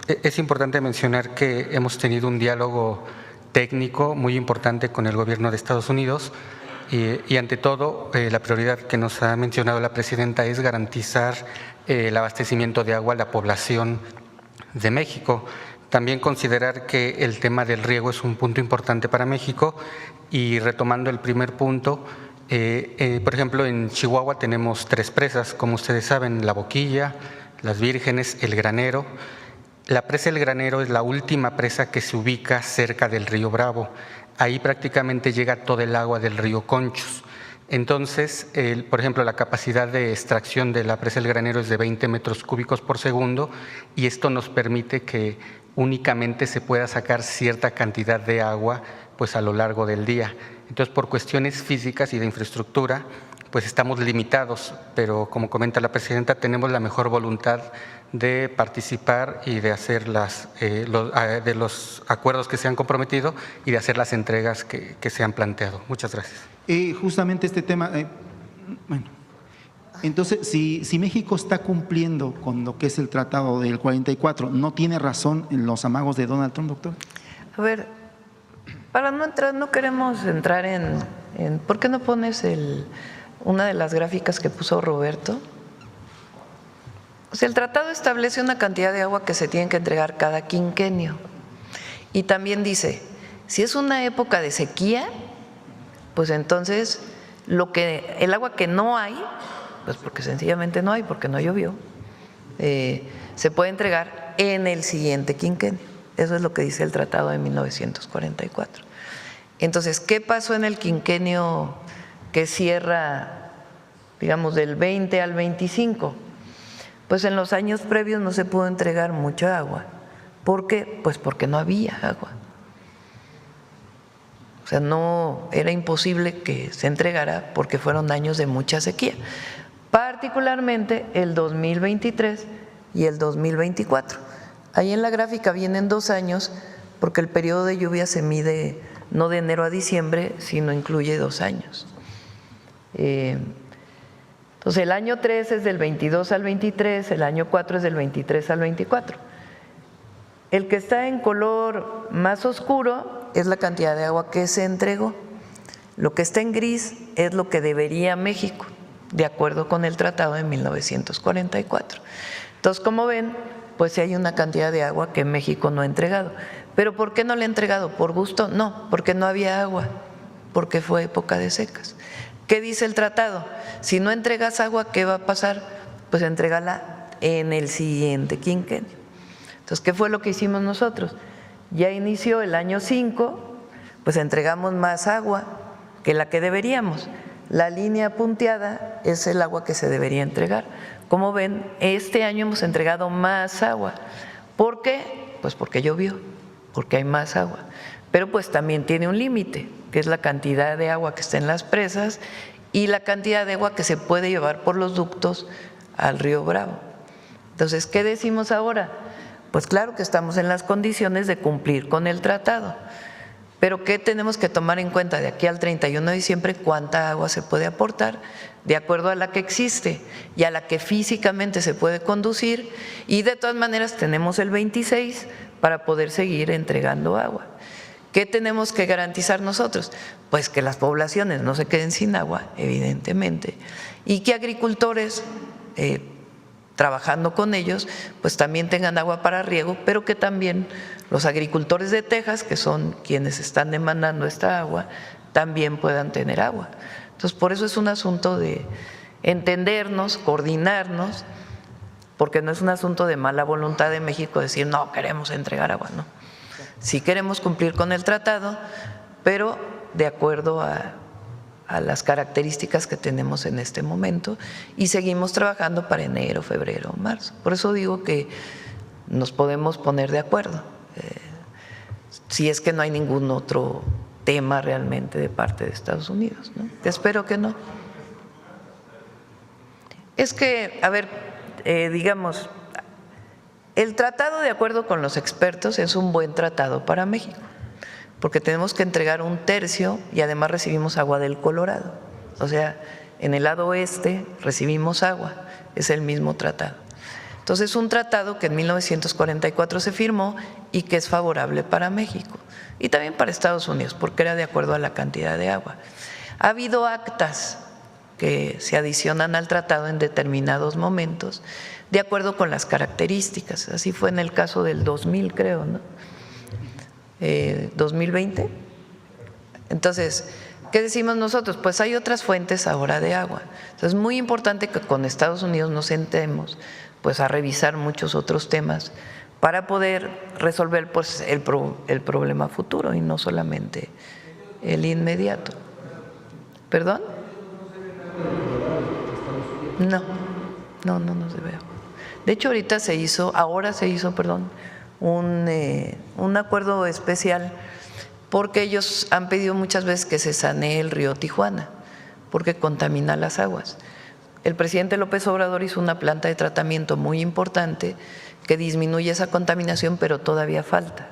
Es importante mencionar que hemos tenido un diálogo técnico muy importante con el gobierno de Estados Unidos y ante todo la prioridad que nos ha mencionado la presidenta es garantizar el abastecimiento de agua a la población de México. También considerar que el tema del riego es un punto importante para México y retomando el primer punto, por ejemplo, en Chihuahua tenemos 3 presas, como ustedes saben, La Boquilla, Las Vírgenes, El Granero. La presa El Granero es la última presa que se ubica cerca del río Bravo. Ahí prácticamente llega todo el agua del río Conchos. Entonces, por ejemplo, la capacidad de extracción de la presa El Granero es de 20 metros cúbicos por segundo y esto nos permite que únicamente se pueda sacar cierta cantidad de agua pues a lo largo del día. Entonces, por cuestiones físicas y de infraestructura, pues estamos limitados, pero como comenta la presidenta, tenemos la mejor voluntad de participar y de hacer de los acuerdos que se han comprometido y de hacer las entregas que se han planteado. Muchas gracias. Justamente este tema, bueno, entonces si México está cumpliendo con lo que es el tratado del 44, ¿no tiene razón en los amagos de Donald Trump, doctor? A ver, para no queremos entrar en ¿por qué no pones una de las gráficas que puso Roberto? O sea, el tratado establece una cantidad de agua que se tiene que entregar cada quinquenio. Y también dice, si es una época de sequía, pues entonces el agua que no hay, pues porque sencillamente no hay, porque no llovió, se puede entregar en el siguiente quinquenio. Eso es lo que dice el tratado de 1944. Entonces, ¿qué pasó en el quinquenio que cierra, digamos, del 20 al 25? Pues en los años previos no se pudo entregar mucha agua. ¿Por qué? Pues porque no había agua. O sea, no era imposible que se entregara porque fueron años de mucha sequía, particularmente el 2023 y el 2024. Ahí en la gráfica vienen 2 años porque el periodo de lluvia se mide no de enero a diciembre, sino incluye 2 años. Entonces el año 3 es del 22 al 23, el año 4 es del 23 al 24. El que está en color más oscuro es la cantidad de agua que se entregó. Lo que está en gris es lo que debería México, de acuerdo con el tratado de 1944. Entonces, como ven, pues sí hay una cantidad de agua que México no ha entregado. ¿Pero por qué no la ha entregado? ¿Por gusto? No, porque no había agua, porque fue época de secas. ¿Qué dice el tratado? Si no entregas agua, ¿qué va a pasar? Pues entrégala en el siguiente quinquenio. Entonces, ¿qué fue lo que hicimos nosotros? Ya inició el año 5, pues entregamos más agua que la que deberíamos. La línea punteada es el agua que se debería entregar. Como ven, este año hemos entregado más agua. ¿Por qué? Pues porque llovió, porque hay más agua. Pero pues también tiene un límite, que es la cantidad de agua que está en las presas y la cantidad de agua que se puede llevar por los ductos al río Bravo. Entonces, ¿qué decimos ahora? Pues claro que estamos en las condiciones de cumplir con el tratado, pero ¿qué tenemos que tomar en cuenta de aquí al 31 de diciembre? ¿Cuánta agua se puede aportar de acuerdo a la que existe y a la que físicamente se puede conducir? Y de todas maneras tenemos el 26 para poder seguir entregando agua. ¿Qué tenemos que garantizar nosotros? Pues que las poblaciones no se queden sin agua, evidentemente, y que agricultores trabajando con ellos, pues también tengan agua para riego, pero que también los agricultores de Texas, que son quienes están demandando esta agua, también puedan tener agua. Entonces, por eso es un asunto de entendernos, coordinarnos, porque no es un asunto de mala voluntad de México decir, no, queremos entregar agua, no. Sí queremos cumplir con el tratado, pero de acuerdo a las características que tenemos en este momento y seguimos trabajando para enero, febrero, marzo. Por eso digo que nos podemos poner de acuerdo, si es que no hay ningún otro tema realmente de parte de Estados Unidos, ¿no? Espero que no. Es que, a ver, digamos, el tratado, de acuerdo con los expertos, es un buen tratado para México, porque tenemos que entregar 1/3 y además recibimos agua del Colorado. O sea, en el lado oeste recibimos agua, es el mismo tratado. Entonces, es un tratado que en 1944 se firmó y que es favorable para México y también para Estados Unidos, porque era de acuerdo a la cantidad de agua. Ha habido actas que se adicionan al tratado en determinados momentos, de acuerdo con las características. Así fue en el caso del 2000, creo, ¿no? 2020. Entonces, ¿qué decimos nosotros? Pues hay otras fuentes ahora de agua. Entonces, es muy importante que con Estados Unidos nos sentemos pues a revisar muchos otros temas para poder resolver pues el problema futuro y no solamente el inmediato. ¿Perdón? No se ve. De hecho, ahora se hizo un acuerdo especial porque ellos han pedido muchas veces que se sanee el río Tijuana, porque contamina las aguas. El presidente López Obrador hizo una planta de tratamiento muy importante que disminuye esa contaminación, pero todavía falta.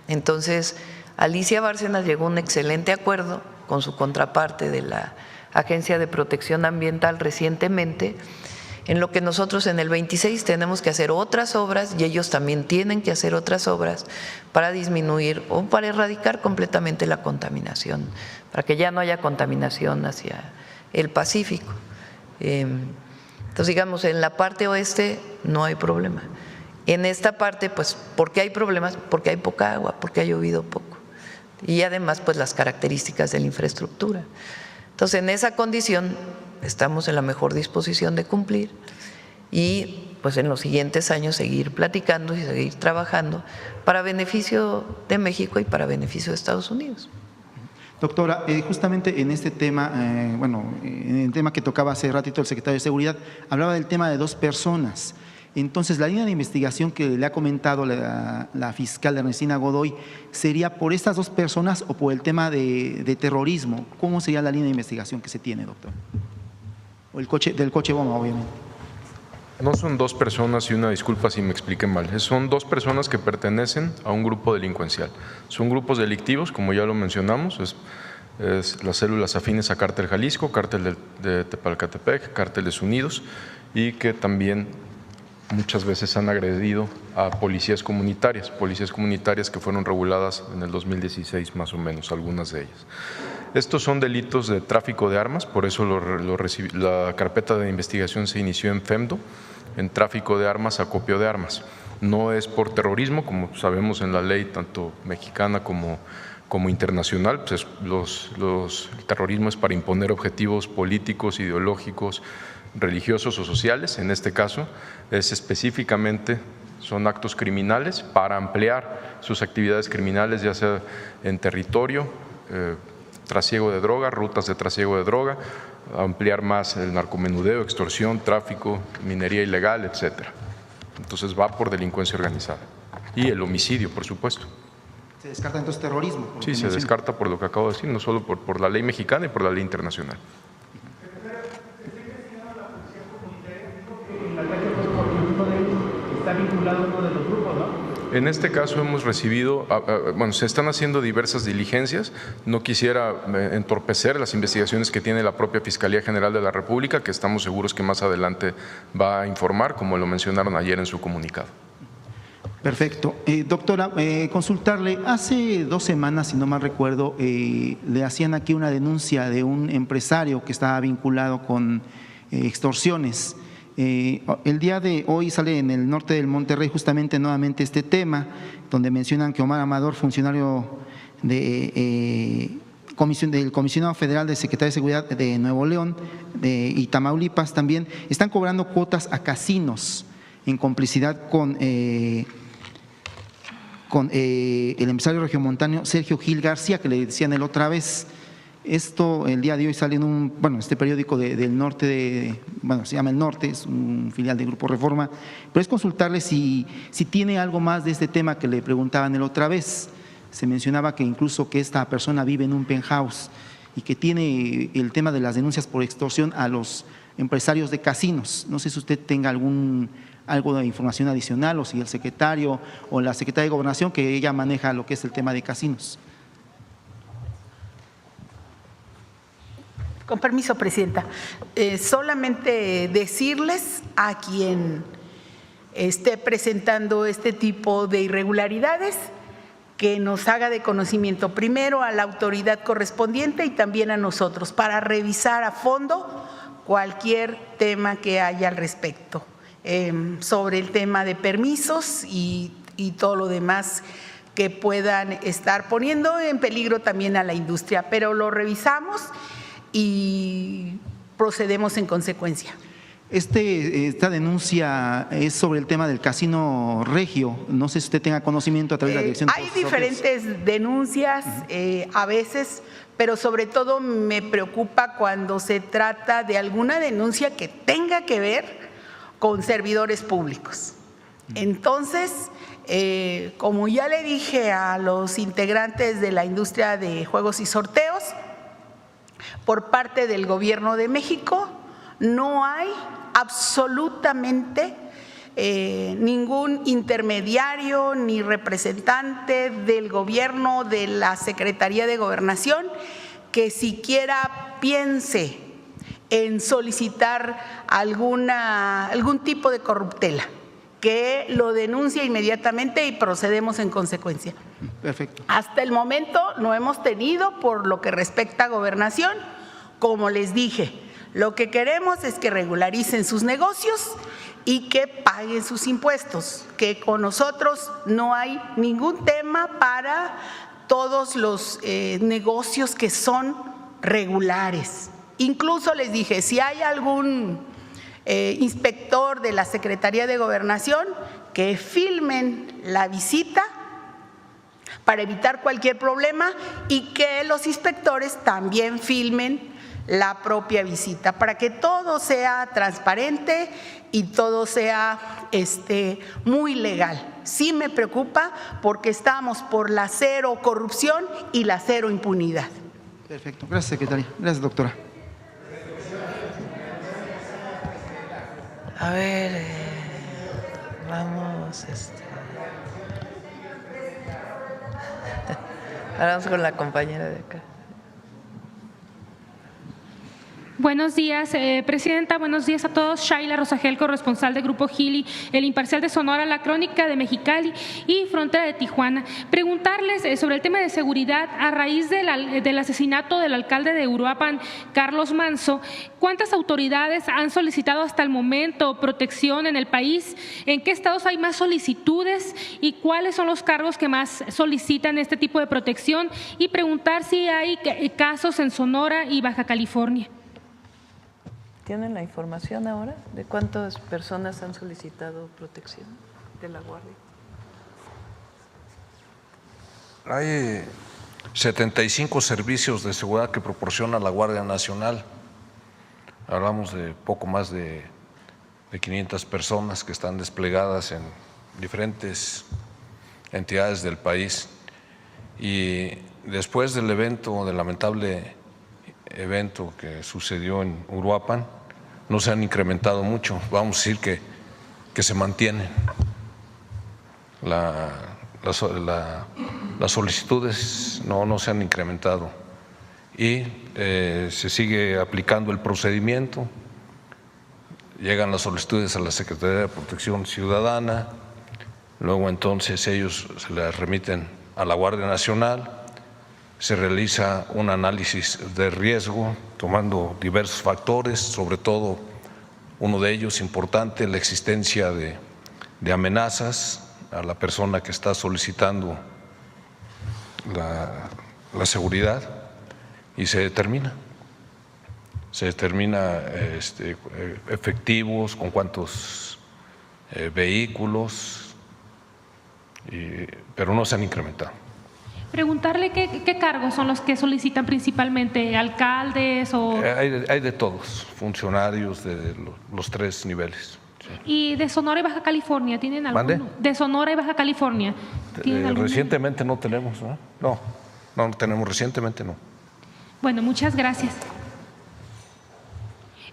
Entonces, Alicia Bárcenas llegó a un excelente acuerdo con su contraparte de la Agencia de Protección Ambiental recientemente, en lo que nosotros en el 26 tenemos que hacer otras obras y ellos también tienen que hacer otras obras para disminuir o para erradicar completamente la contaminación, para que ya no haya contaminación hacia el Pacífico. Entonces, digamos, en la parte oeste no hay problema. En esta parte, pues, ¿por qué hay problemas? Porque hay poca agua, porque ha llovido poco. Y además, pues, las características de la infraestructura. Entonces, en esa condición estamos en la mejor disposición de cumplir y pues en los siguientes años seguir platicando y seguir trabajando para beneficio de México y para beneficio de Estados Unidos. Doctora, justamente en este tema, en el tema que tocaba hace ratito el secretario de Seguridad, hablaba del tema de 2 personas. Entonces, la línea de investigación que le ha comentado la fiscal Ernestina Godoy, ¿sería por estas 2 personas o por el tema de terrorismo? ¿Cómo sería la línea de investigación que se tiene, doctor? O del coche bomba, obviamente. No son 2 personas, y una disculpa si me expliqué mal, son 2 personas que pertenecen a un grupo delincuencial. Son grupos delictivos, como ya lo mencionamos, es las células afines a Cártel Jalisco, Cártel de Tepalcatepec, Cárteles Unidos, y que también muchas veces han agredido a policías comunitarias que fueron reguladas en el 2016 más o menos, algunas de ellas. Estos son delitos de tráfico de armas, por eso la carpeta de investigación se inició en FEMDO, en tráfico de armas, acopio de armas. No es por terrorismo, como sabemos en la ley tanto mexicana como internacional, pues el terrorismo es para imponer objetivos políticos, ideológicos, religiosos o sociales. En este caso es específicamente, son actos criminales para ampliar sus actividades criminales, ya sea en territorio, trasiego de droga, rutas de trasiego de droga, ampliar más el narcomenudeo, extorsión, tráfico, minería ilegal, etcétera. Entonces va por delincuencia organizada y el homicidio, por supuesto. ¿Se descarta entonces terrorismo? Sí, se descarta por lo que acabo de decir, no solo por la ley mexicana y por la ley internacional. Está vinculado a uno de los grupos, ¿no? En este caso hemos recibido, se están haciendo diversas diligencias. No quisiera entorpecer las investigaciones que tiene la propia Fiscalía General de la República, que estamos seguros que más adelante va a informar, como lo mencionaron ayer en su comunicado. Perfecto. Doctora, consultarle, hace 2 semanas, si no mal recuerdo, le hacían aquí una denuncia de un empresario que estaba vinculado con extorsiones. El día de hoy sale en el norte del Monterrey justamente nuevamente este tema, donde mencionan que Omar Amador, funcionario del Comisionado Federal de Secretaría de Seguridad de Nuevo León y Tamaulipas también, están cobrando cuotas a casinos en complicidad con el empresario regiomontano Sergio Gil García, que le decían la otra vez. Esto el día de hoy sale en este periódico del norte, se llama El Norte, es un filial del Grupo Reforma, pero es consultarle si tiene algo más de este tema que le preguntaban la otra vez. Se mencionaba que incluso que esta persona vive en un penthouse y que tiene el tema de las denuncias por extorsión a los empresarios de casinos. No sé si usted tenga algo de información adicional, o si el secretario o la secretaria de Gobernación, que ella maneja lo que es el tema de casinos. Con permiso, Presidenta. Solamente decirles a quien esté presentando este tipo de irregularidades que nos haga de conocimiento primero a la autoridad correspondiente y también a nosotros para revisar a fondo cualquier tema que haya al respecto sobre el tema de permisos y todo lo demás que puedan estar poniendo en peligro también a la industria. Pero lo revisamos y procedemos en consecuencia. Esta denuncia es sobre el tema del casino regio. No sé si usted tenga conocimiento a través de la dirección. Hay diferentes denuncias a veces, pero sobre todo me preocupa cuando se trata de alguna denuncia que tenga que ver con servidores públicos. Entonces, como ya le dije a los integrantes de la industria de juegos y sorteos, por parte del Gobierno de México no hay absolutamente ningún intermediario ni representante del gobierno, de la Secretaría de Gobernación, que siquiera piense en solicitar algún tipo de corruptela, que lo denuncie inmediatamente y procedemos en consecuencia. Perfecto. Hasta el momento no hemos tenido, por lo que respecta a Gobernación, como les dije, lo que queremos es que regularicen sus negocios y que paguen sus impuestos, que con nosotros no hay ningún tema para todos los negocios que son regulares. Incluso les dije, si hay algún inspector de la Secretaría de Gobernación, que filmen la visita para evitar cualquier problema y que los inspectores también filmen la propia visita, para que todo sea transparente y todo sea muy legal. Sí me preocupa porque estamos por la cero corrupción y la cero impunidad. Perfecto. Gracias, secretaria. Gracias, doctora. A ver, vamos, ahora vamos con la compañera de acá. Buenos días, Presidenta. Buenos días a todos. Shaila Rosagel, corresponsal de Grupo Gili, El Imparcial de Sonora, La Crónica de Mexicali y Frontera de Tijuana. Preguntarles sobre el tema de seguridad a raíz del asesinato del alcalde de Uruapan, Carlos Manzo. ¿Cuántas autoridades han solicitado hasta el momento protección en el país? ¿En qué estados hay más solicitudes? ¿Y cuáles son los cargos que más solicitan este tipo de protección? Y preguntar si hay casos en Sonora y Baja California. ¿Tienen la información ahora de cuántas personas han solicitado protección de la Guardia? Hay 75 servicios de seguridad que proporciona la Guardia Nacional. Hablamos de poco más de 500 personas que están desplegadas en diferentes entidades del país. Y después del evento, del lamentable evento que sucedió en Uruapan, no se han incrementado mucho. Vamos a decir que se mantienen las solicitudes, no se han incrementado y se sigue aplicando el procedimiento. Llegan las solicitudes a la Secretaría de Protección Ciudadana, luego entonces ellos se las remiten a la Guardia Nacional. Se realiza un análisis de riesgo tomando diversos factores, sobre todo uno de ellos importante, la existencia de amenazas a la persona que está solicitando la seguridad y se determina efectivos, con cuántos vehículos, pero no se han incrementado. Preguntarle qué cargos son los que solicitan principalmente, alcaldes o… Hay de todos, funcionarios de los tres niveles. Sí. ¿Y de Sonora y Baja California tienen alguno? ¿Mande? ¿De Sonora y Baja California tienen alguno? Recientemente no tenemos, ¿no? No tenemos, recientemente no. Bueno, muchas gracias.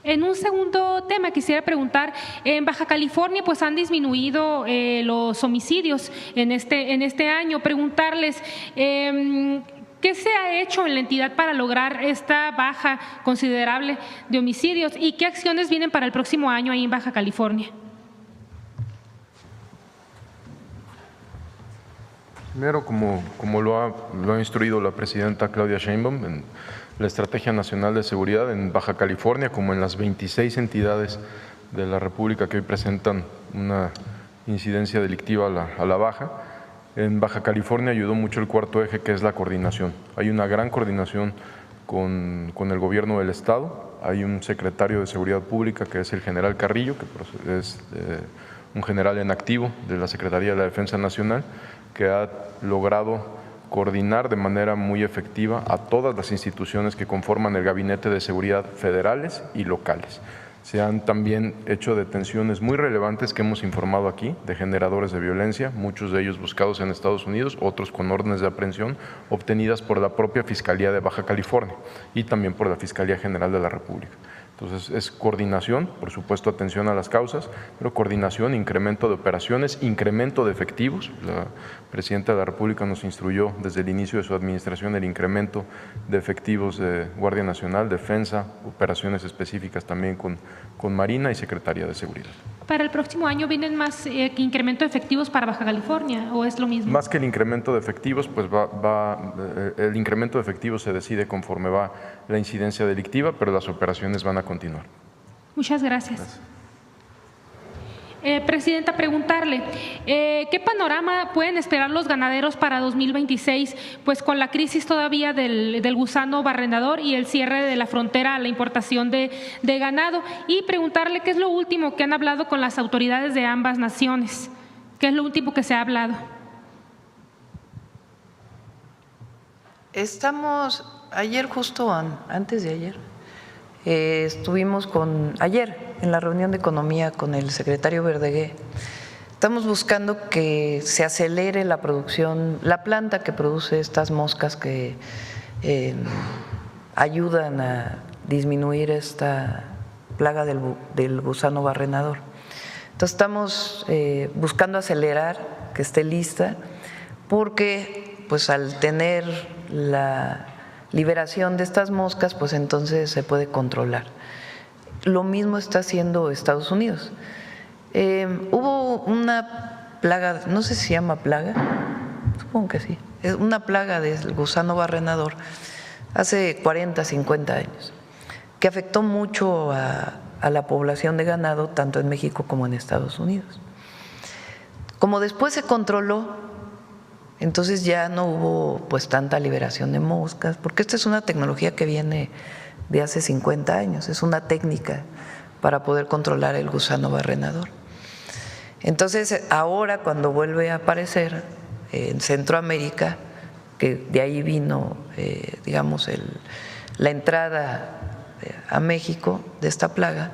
En un segundo tema quisiera preguntar, en Baja California pues han disminuido los homicidios en este año. Preguntarles ¿qué se ha hecho en la entidad para lograr esta baja considerable de homicidios y qué acciones vienen para el próximo año ahí en Baja California? Primero, como lo ha instruido la presidenta Claudia Sheinbaum, en la Estrategia Nacional de Seguridad en Baja California, como en las 26 entidades de la República que hoy presentan una incidencia delictiva a la baja, en Baja California ayudó mucho el cuarto eje, que es la coordinación. Hay una gran coordinación con el gobierno del Estado. Hay un secretario de Seguridad Pública, que es el general Carrillo, que es un general en activo de la Secretaría de la Defensa Nacional, que ha logrado coordinar de manera muy efectiva a todas las instituciones que conforman el Gabinete de Seguridad federales y locales. Se han también hecho detenciones muy relevantes que hemos informado aquí de generadores de violencia, muchos de ellos buscados en Estados Unidos, otros con órdenes de aprehensión obtenidas por la propia Fiscalía de Baja California y también por la Fiscalía General de la República. Entonces, es coordinación, por supuesto, atención a las causas, pero coordinación, incremento de operaciones, incremento de efectivos. La Presidenta de la República nos instruyó desde el inicio de su administración el incremento de efectivos de Guardia Nacional, Defensa, operaciones específicas también con Marina y Secretaría de Seguridad. ¿Para el próximo año vienen más incremento de efectivos para Baja California o es lo mismo? Más que el incremento de efectivos, pues el incremento de efectivos se decide conforme va la incidencia delictiva, pero las operaciones van a continuar. Muchas gracias. Presidenta, preguntarle, ¿qué panorama pueden esperar los ganaderos para 2026? Pues con la crisis todavía del gusano barrenador y el cierre de la frontera a la importación de ganado. Y preguntarle qué es lo último que han hablado con las autoridades de ambas naciones. ¿Qué es lo último que se ha hablado? Estamos, ayer justo antes de ayer, estuvimos ayer en la reunión de economía con el secretario Verdegué. Estamos buscando que se acelere la producción, la planta que produce estas moscas que ayudan a disminuir esta plaga del gusano barrenador. Entonces estamos buscando acelerar que esté lista porque pues al tener la liberación de estas moscas, pues entonces se puede controlar. Lo mismo está haciendo Estados Unidos. Hubo una plaga, no sé si se llama plaga, supongo que sí, es una plaga del gusano barrenador hace 40, 50 años, que afectó mucho a la población de ganado, tanto en México como en Estados Unidos. Como después se controló, entonces ya no hubo pues tanta liberación de moscas, porque esta es una tecnología que viene de hace 50 años, es una técnica para poder controlar el gusano barrenador. Entonces ahora cuando vuelve a aparecer en Centroamérica, que de ahí vino digamos la entrada a México de esta plaga,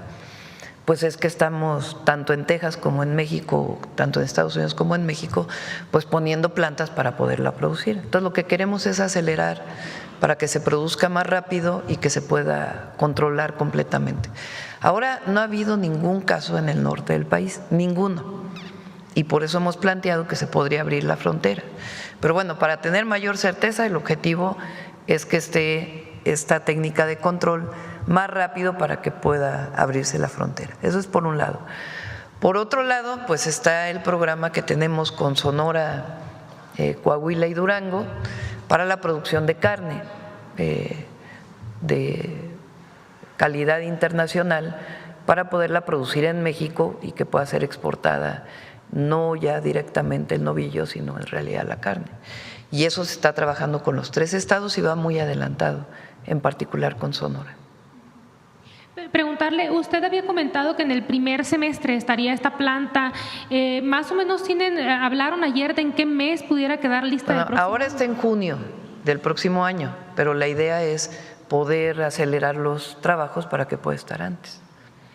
pues es que estamos tanto en Texas como en México, tanto en Estados Unidos como en México, pues poniendo plantas para poderla producir. Entonces lo que queremos es acelerar para que se produzca más rápido y que se pueda controlar completamente. Ahora no ha habido ningún caso en el norte del país, ninguno, y por eso hemos planteado que se podría abrir la frontera. Pero bueno, para tener mayor certeza, el objetivo es que esté esta técnica de control más rápido para que pueda abrirse la frontera. Eso es por un lado. Por otro lado, pues está el programa que tenemos con Sonora, Coahuila y Durango para la producción de carne de calidad internacional para poderla producir en México y que pueda ser exportada no ya directamente el novillo, sino en realidad la carne. Y eso se está trabajando con los 3 estados y va muy adelantado, en particular con Sonora. Preguntarle, usted había comentado que en el primer semestre estaría esta planta, más o menos hablaron ayer de en qué mes pudiera quedar lista. Bueno, ahora está en junio del próximo año, pero la idea es poder acelerar los trabajos para que pueda estar antes.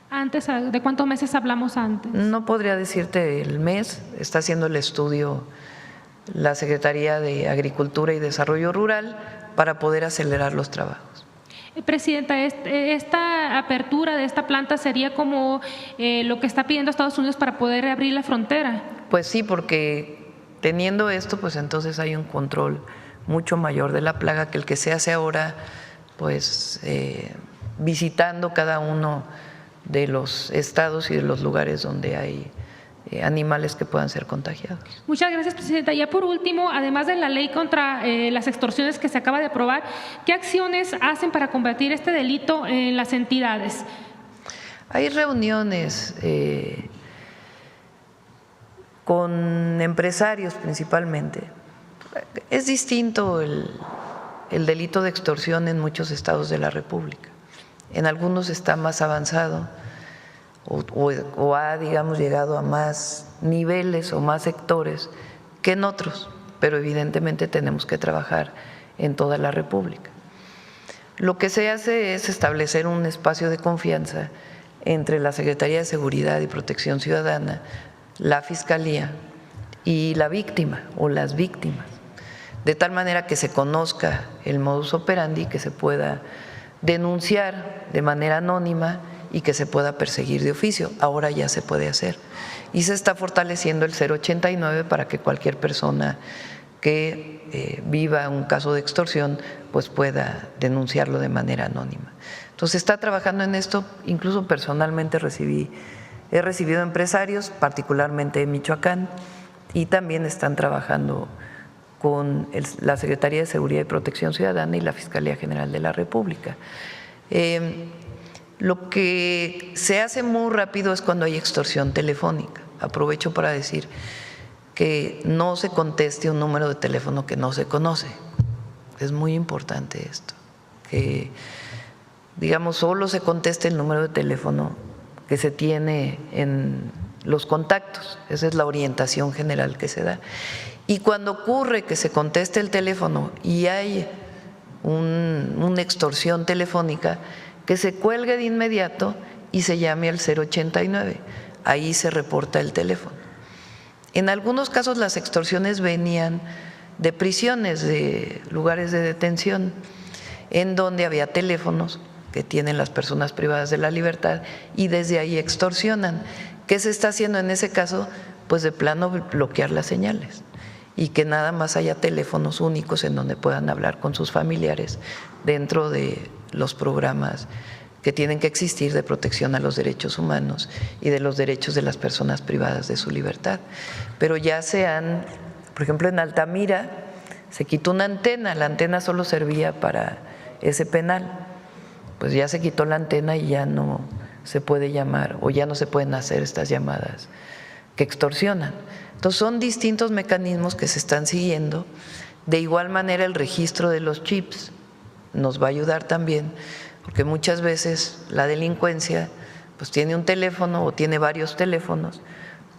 ¿Antes? ¿De cuántos meses hablamos antes? No podría decirte el mes, está haciendo el estudio la Secretaría de Agricultura y Desarrollo Rural para poder acelerar los trabajos. Presidenta, esta apertura de esta planta sería como lo que está pidiendo Estados Unidos para poder abrir la frontera. Pues sí, porque teniendo esto, pues entonces hay un control mucho mayor de la plaga que el que se hace ahora, pues visitando cada uno de los estados y de los lugares donde hay animales que puedan ser contagiados. Muchas gracias, Presidenta. Ya por último, además de la ley contra las extorsiones que se acaba de aprobar, ¿qué acciones hacen para combatir este delito en las entidades? Hay reuniones con empresarios principalmente. Es distinto el delito de extorsión en muchos estados de la República. En algunos está más avanzado o ha, digamos, llegado a más niveles o más sectores que en otros, pero evidentemente tenemos que trabajar en toda la República. Lo que se hace es establecer un espacio de confianza entre la Secretaría de Seguridad y Protección Ciudadana, la Fiscalía y la víctima o las víctimas, de tal manera que se conozca el modus operandi, que se pueda denunciar de manera anónima y que se pueda perseguir de oficio. Ahora ya se puede hacer. Y se está fortaleciendo el 089 para que cualquier persona que viva un caso de extorsión pues pueda denunciarlo de manera anónima. Entonces está trabajando en esto, incluso personalmente he recibido empresarios, particularmente de Michoacán, y también están trabajando con la Secretaría de Seguridad y Protección Ciudadana y la Fiscalía General de la República. Lo que se hace muy rápido es cuando hay extorsión telefónica. Aprovecho para decir que no se conteste un número de teléfono que no se conoce. Es muy importante esto, que digamos solo se conteste el número de teléfono que se tiene en los contactos. Esa es la orientación general que se da. Y cuando ocurre que se conteste el teléfono y hay una extorsión telefónica, que se cuelgue de inmediato y se llame al 089. Ahí se reporta el teléfono. En algunos casos las extorsiones venían de prisiones, de lugares de detención, en donde había teléfonos que tienen las personas privadas de la libertad y desde ahí extorsionan. ¿Qué se está haciendo en ese caso? Pues de plano bloquear las señales y que nada más haya teléfonos únicos en donde puedan hablar con sus familiares dentro de los programas que tienen que existir de protección a los derechos humanos y de los derechos de las personas privadas de su libertad. Pero ya por ejemplo, en Altamira se quitó una antena, la antena solo servía para ese penal, pues ya se quitó la antena y ya no se puede llamar o ya no se pueden hacer estas llamadas que extorsionan. Entonces son distintos mecanismos que se están siguiendo. De igual manera el registro de los chips nos va a ayudar también, porque muchas veces la delincuencia pues tiene un teléfono o tiene varios teléfonos,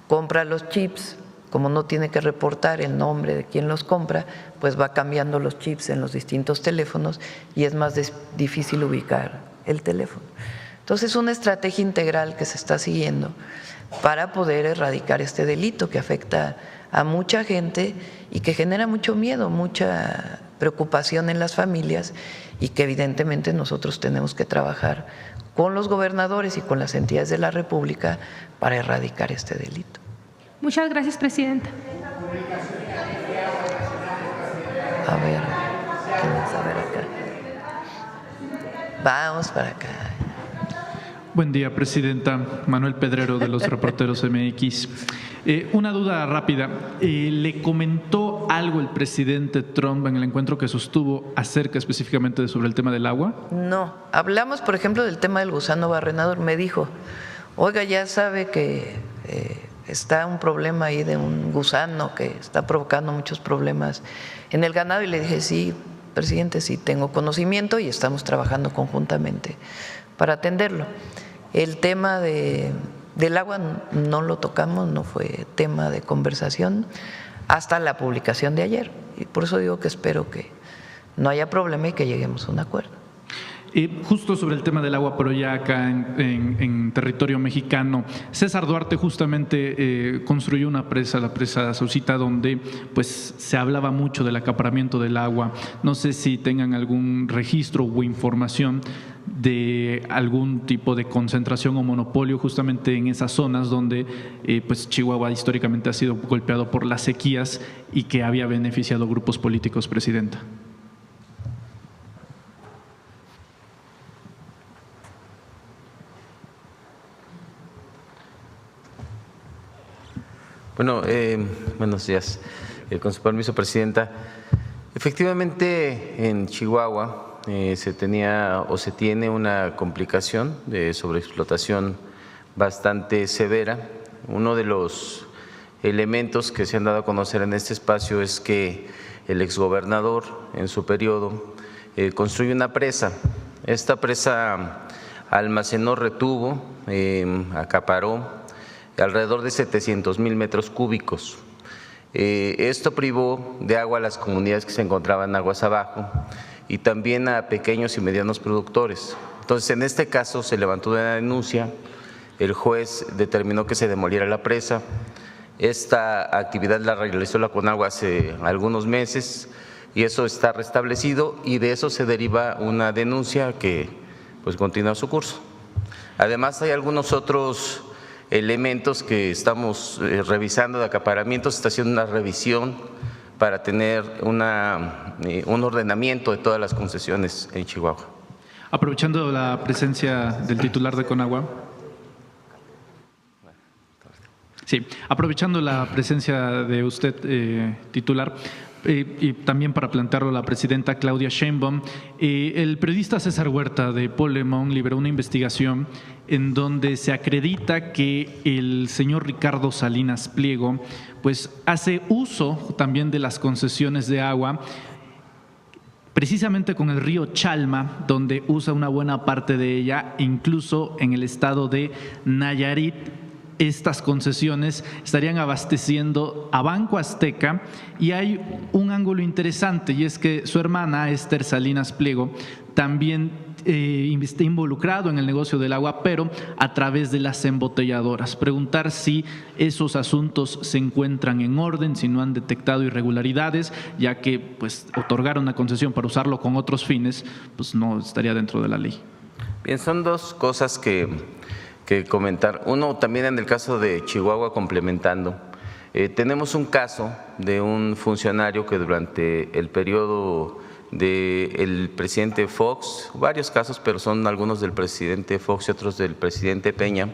compra los chips, como no tiene que reportar el nombre de quien los compra, pues va cambiando los chips en los distintos teléfonos y es más difícil ubicar el teléfono. Entonces es una estrategia integral que se está siguiendo para poder erradicar este delito que afecta a mucha gente y que genera mucho miedo, mucha preocupación en las familias y que evidentemente nosotros tenemos que trabajar con los gobernadores y con las entidades de la República para erradicar este delito. Muchas gracias, presidenta. A ver, acá. Vamos para acá. Buen día, presidenta. Manuel Pedrero, de los Reporteros MX. Una duda rápida. ¿Le comentó algo el presidente Trump en el encuentro que sostuvo acerca específicamente sobre el tema del agua? No. Hablamos, por ejemplo, del tema del gusano barrenador. Me dijo, oiga, ya sabe que está un problema ahí de un gusano que está provocando muchos problemas en el ganado. Y le dije, sí, presidente, sí tengo conocimiento y estamos trabajando conjuntamente para atenderlo. El tema del agua no lo tocamos, no fue tema de conversación hasta la publicación de ayer. Y por eso digo que espero que no haya problema y que lleguemos a un acuerdo. Justo sobre el tema del agua, pero ya acá en territorio mexicano, César Duarte justamente construyó una presa, la presa Saucita, donde pues se hablaba mucho del acaparamiento del agua. No sé si tengan algún registro o información de algún tipo de concentración o monopolio justamente en esas zonas donde pues Chihuahua históricamente ha sido golpeado por las sequías y que había beneficiado grupos políticos, presidenta. Bueno, buenos días. Con su permiso, presidenta. Efectivamente, en Chihuahua se tenía o se tiene una complicación de sobreexplotación bastante severa. Uno de los elementos que se han dado a conocer en este espacio es que el exgobernador en su periodo construye una presa. Esta presa almacenó, retuvo, acaparó alrededor de 700,000 metros cúbicos. Esto privó de agua a las comunidades que se encontraban aguas abajo y también a pequeños y medianos productores. Entonces, en este caso se levantó una denuncia, el juez determinó que se demoliera la presa. Esta actividad la realizó la Conagua hace algunos meses y eso está restablecido y de eso se deriva una denuncia que pues continúa su curso. Además, hay algunos otros elementos que estamos revisando de acaparamiento. Se está haciendo una revisión para tener un ordenamiento de todas las concesiones en Chihuahua. Aprovechando la presencia del titular de Conagua. Sí, aprovechando la presencia de usted, titular, y también para plantearlo a la presidenta Claudia Sheinbaum, el periodista César Huerta de Polemón liberó una investigación en donde se acredita que el señor Ricardo Salinas Pliego pues hace uso también de las concesiones de agua, precisamente con el río Chalma, donde usa una buena parte de ella, incluso en el estado de Nayarit. Estas concesiones estarían abasteciendo a Banco Azteca y hay un ángulo interesante y es que su hermana Esther Salinas Pliego también está involucrado en el negocio del agua, pero a través de las embotelladoras. Preguntar si esos asuntos se encuentran en orden, si no han detectado irregularidades, ya que pues otorgar una concesión para usarlo con otros fines pues no estaría dentro de la ley. Bien, son dos cosas que comentar. Uno, también en el caso de Chihuahua, complementando, tenemos un caso de un funcionario que durante el periodo del presidente Fox, varios casos, pero son algunos del presidente Fox y otros del presidente Peña,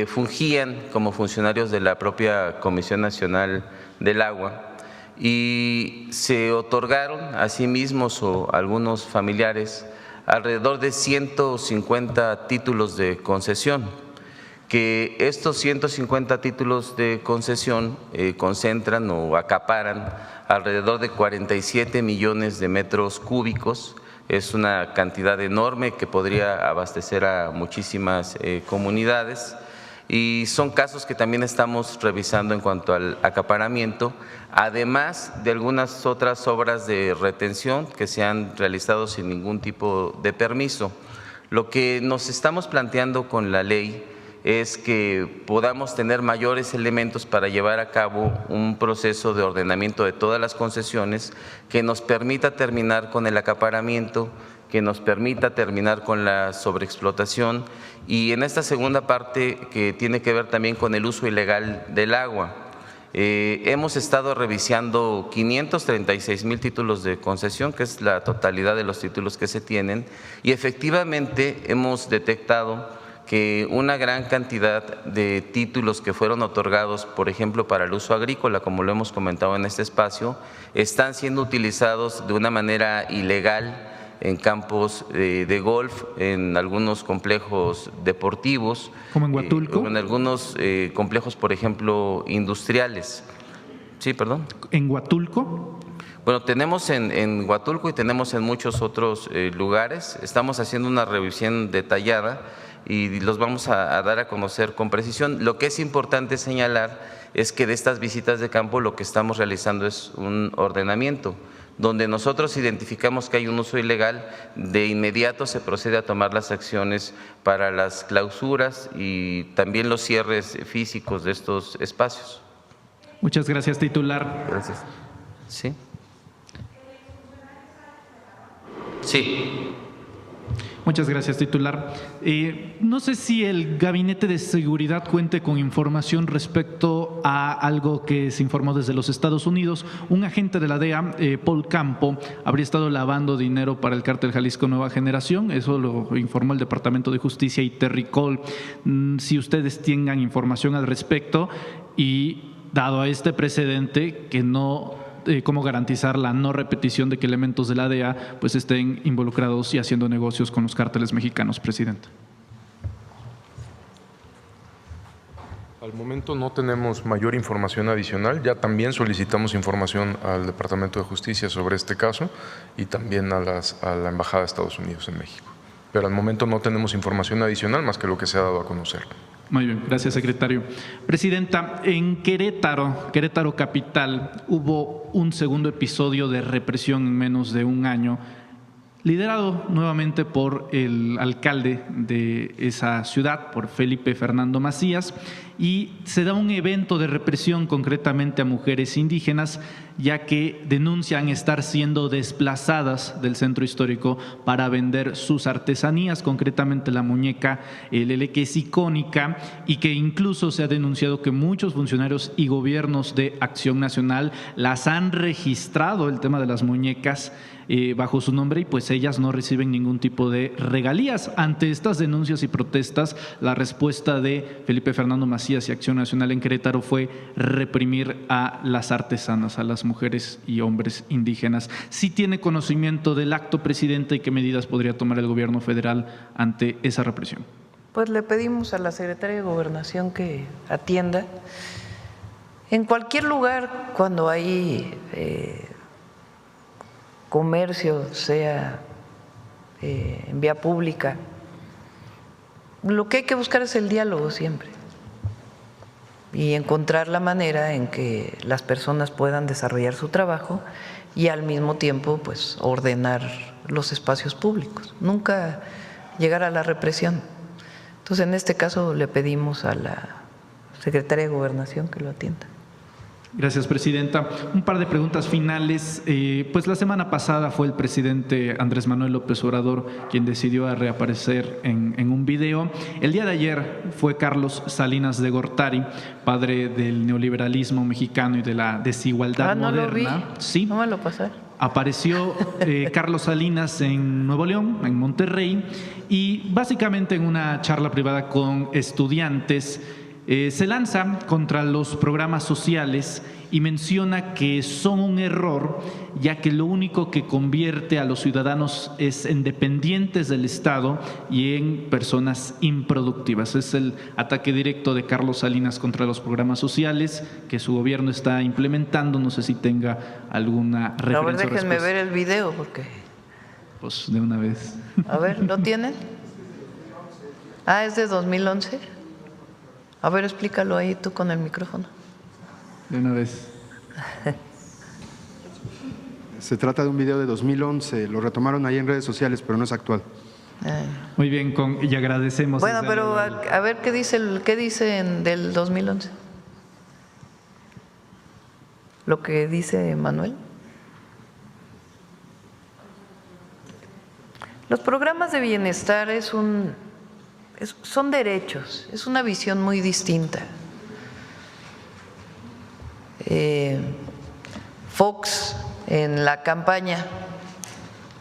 fungían como funcionarios de la propia Comisión Nacional del Agua y se otorgaron a sí mismos o a algunos familiares alrededor de 150 títulos de concesión, que estos 150 títulos de concesión concentran o acaparan alrededor de 47 millones de metros cúbicos. Es una cantidad enorme que podría abastecer a muchísimas comunidades. Y son casos que también estamos revisando en cuanto al acaparamiento, además de algunas otras obras de retención que se han realizado sin ningún tipo de permiso. Lo que nos estamos planteando con la ley es que podamos tener mayores elementos para llevar a cabo un proceso de ordenamiento de todas las concesiones que nos permita terminar con el acaparamiento, que nos permita terminar con la sobreexplotación y en esta segunda parte que tiene que ver también con el uso ilegal del agua. Hemos estado revisando 536,000 títulos de concesión, que es la totalidad de los títulos que se tienen, y efectivamente hemos detectado que una gran cantidad de títulos que fueron otorgados, por ejemplo, para el uso agrícola, como lo hemos comentado en este espacio, están siendo utilizados de una manera ilegal en campos de golf, en algunos complejos deportivos. ¿Como en Huatulco? En algunos complejos, por ejemplo, industriales. Sí, perdón. ¿En Huatulco? Bueno, tenemos en Huatulco y tenemos en muchos otros lugares. Estamos haciendo una revisión detallada y los vamos a dar a conocer con precisión. Lo que es importante señalar es que de estas visitas de campo lo que estamos realizando es un ordenamiento. Donde nosotros identificamos que hay un uso ilegal, de inmediato se procede a tomar las acciones para las clausuras y también los cierres físicos de estos espacios. Muchas gracias, titular. Gracias. ¿Sí? Sí. Muchas gracias, titular. No sé si el Gabinete de Seguridad cuente con información respecto a algo que se informó desde los Estados Unidos. Un agente de la DEA, Paul Campo, habría estado lavando dinero para el cártel Jalisco Nueva Generación. Eso lo informó el Departamento de Justicia y Terry Cole. Si ustedes tengan información al respecto y dado a este precedente que no… cómo garantizar la no repetición de que elementos de la DEA pues estén involucrados y haciendo negocios con los cárteles mexicanos, presidente. Al momento no tenemos mayor información adicional. Ya también solicitamos información al Departamento de Justicia sobre este caso y también a la Embajada de Estados Unidos en México. Pero al momento no tenemos información adicional más que lo que se ha dado a conocer. Muy bien, gracias, secretario. Presidenta, en Querétaro capital, hubo un segundo episodio de represión en menos de un año. liderado nuevamente por el alcalde de esa ciudad, por Felipe Fernando Macías, y se da un evento de represión concretamente a mujeres indígenas, ya que denuncian estar siendo desplazadas del centro histórico para vender sus artesanías, concretamente la muñeca Lele, que es icónica, y que incluso se ha denunciado que muchos funcionarios y gobiernos de Acción Nacional las han registrado, el tema de las muñecas, bajo su nombre, y pues ellas no reciben ningún tipo de regalías. Ante estas denuncias y protestas, la respuesta de Felipe Fernando Macías y Acción Nacional en Querétaro fue reprimir a las artesanas, a las mujeres y hombres indígenas. ¿Sí tiene conocimiento del acto, presidente, y qué medidas podría tomar el gobierno federal ante esa represión? Pues le pedimos a la Secretaría de Gobernación que atienda. En cualquier lugar, cuando hay comercio, sea en vía pública, lo que hay que buscar es el diálogo siempre y encontrar la manera en que las personas puedan desarrollar su trabajo y al mismo tiempo pues ordenar los espacios públicos, nunca llegar a la represión. Entonces, en este caso le pedimos a la Secretaría de Gobernación que lo atienda. Gracias, presidenta. Un par de preguntas finales. Pues la semana pasada fue el presidente Andrés Manuel López Obrador quien decidió reaparecer en un video. El día de ayer fue Carlos Salinas de Gortari, padre del neoliberalismo mexicano y de la desigualdad no moderna. Lo vi. Sí. No me lo pasaron. Apareció Carlos Salinas en Nuevo León, en Monterrey, y básicamente en una charla privada con estudiantes se lanza contra los programas sociales y menciona que son un error, ya que lo único que convierte a los ciudadanos es en dependientes del Estado y en personas improductivas. Es el ataque directo de Carlos Salinas contra los programas sociales que su gobierno está implementando. No sé si tenga alguna referencia. A ver, déjenme ver el video porque… Pues de una vez. A ver, ¿lo tienen? ¿Es de 2011? A ver, explícalo ahí tú con el micrófono. De una vez. Se trata de un video de 2011, lo retomaron ahí en redes sociales, pero no es actual. Muy bien, y agradecemos. Bueno, pero a ver qué dice del 2011. Lo que dice Manuel. Los programas de bienestar son derechos, es una visión muy distinta. Fox en la campaña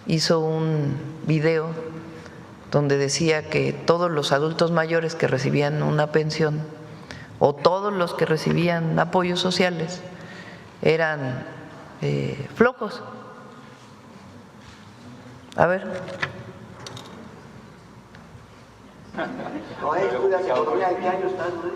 hizo un video donde decía que todos los adultos mayores que recibían una pensión o todos los que recibían apoyos sociales eran flojos. A ver. Noé, estudias economía, ¿en qué año estás, Noé?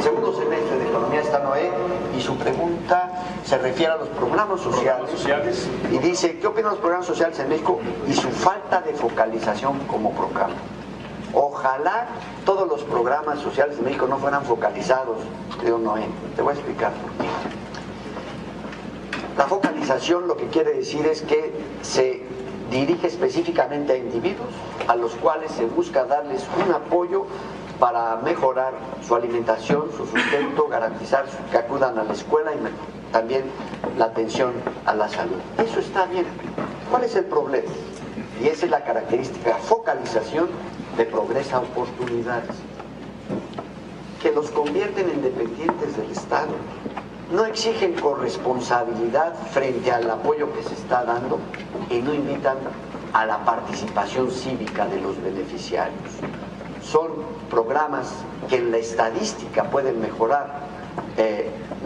Segundo semestre de economía está Noé y su pregunta se refiere a los programas sociales y dice, ¿qué opinan los programas sociales en México y su falta de focalización como programa? Ojalá todos los programas sociales en México no fueran focalizados, creo Noé. Te voy a explicar por qué. La focalización lo que quiere decir es que se dirige específicamente a individuos a los cuales se busca darles un apoyo para mejorar su alimentación, su sustento, garantizar que acudan a la escuela y también la atención a la salud. Eso está bien. ¿Cuál es el problema? Y esa es la característica, focalización de progresa oportunidades, que los convierten en dependientes del Estado. No exigen corresponsabilidad frente al apoyo que se está dando y no invitan a la participación cívica de los beneficiarios. Son programas que en la estadística pueden mejorar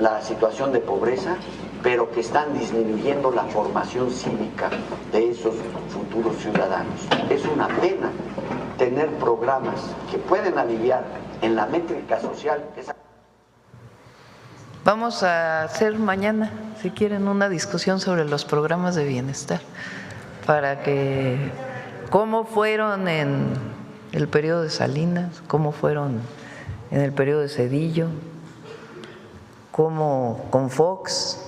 la situación de pobreza, pero que están disminuyendo la formación cívica de esos futuros ciudadanos. Es una pena tener programas que pueden aliviar en la métrica social esa. Vamos a hacer mañana, si quieren, una discusión sobre los programas de bienestar, para que cómo fueron en el periodo de Salinas, cómo fueron en el periodo de Zedillo, cómo con Fox,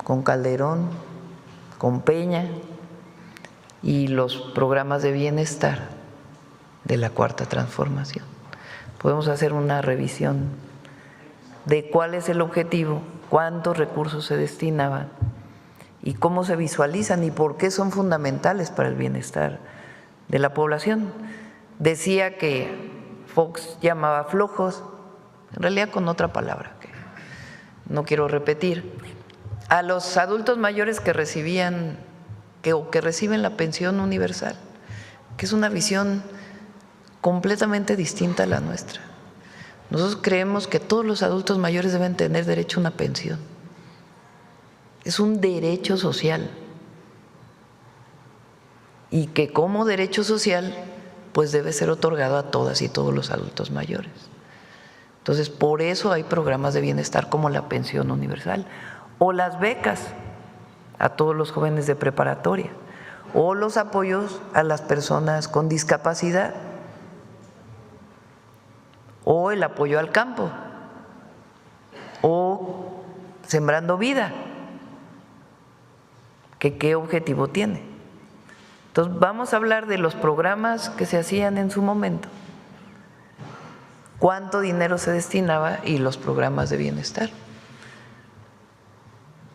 con Calderón, con Peña y los programas de bienestar de la Cuarta Transformación. Podemos hacer una revisión de cuál es el objetivo, cuántos recursos se destinaban y cómo se visualizan y por qué son fundamentales para el bienestar de la población. Decía que Fox llamaba flojos, en realidad con otra palabra que no quiero repetir, a los adultos mayores que recibían que reciben la pensión universal, que es una visión completamente distinta a la nuestra. Nosotros creemos que todos los adultos mayores deben tener derecho a una pensión. Es un derecho social y que como derecho social pues debe ser otorgado a todas y todos los adultos mayores. Entonces, por eso hay programas de bienestar como la pensión universal o las becas a todos los jóvenes de preparatoria o los apoyos a las personas con discapacidad o el apoyo al campo o Sembrando Vida, que qué objetivo tiene. Entonces, vamos a hablar de los programas que se hacían en su momento, cuánto dinero se destinaba y los programas de bienestar.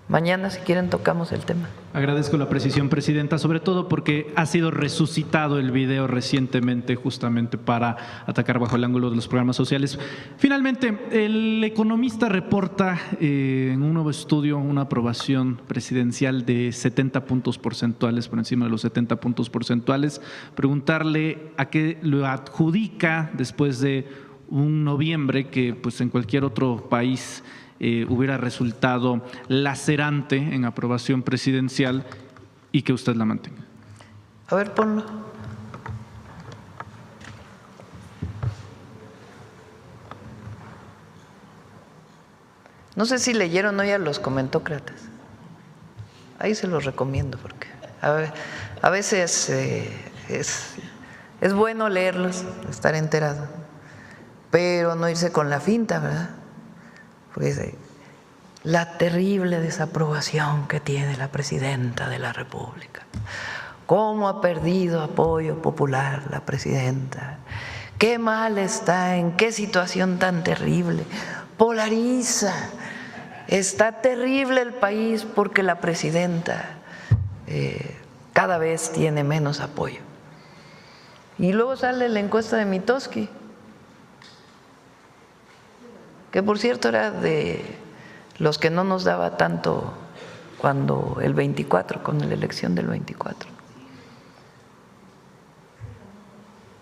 Mañana, si quieren, tocamos el tema. Agradezco la precisión, Presidenta, sobre todo porque ha sido resucitado el video recientemente justamente para atacar bajo el ángulo de los programas sociales. Finalmente, el Economista reporta en un nuevo estudio una aprobación presidencial de 70 puntos porcentuales, por encima de los 70 puntos porcentuales. Preguntarle a qué lo adjudica después de un noviembre que pues en cualquier otro país hubiera resultado lacerante en aprobación presidencial y que usted la mantenga. A ver, ponlo. No sé si leyeron hoy a los comentócratas. Ahí se los recomiendo porque a veces es bueno leerlos, estar enterado, pero no irse con la finta, ¿verdad? Porque dice, la terrible desaprobación que tiene la presidenta de la República. ¿Cómo ha perdido apoyo popular la presidenta? Qué mal está, en qué situación tan terrible. Polariza. Está terrible el país porque la presidenta cada vez tiene menos apoyo. Y luego sale la encuesta de Mitofsky, que por cierto era de los que no nos daba tanto cuando el 24, con la elección del 24.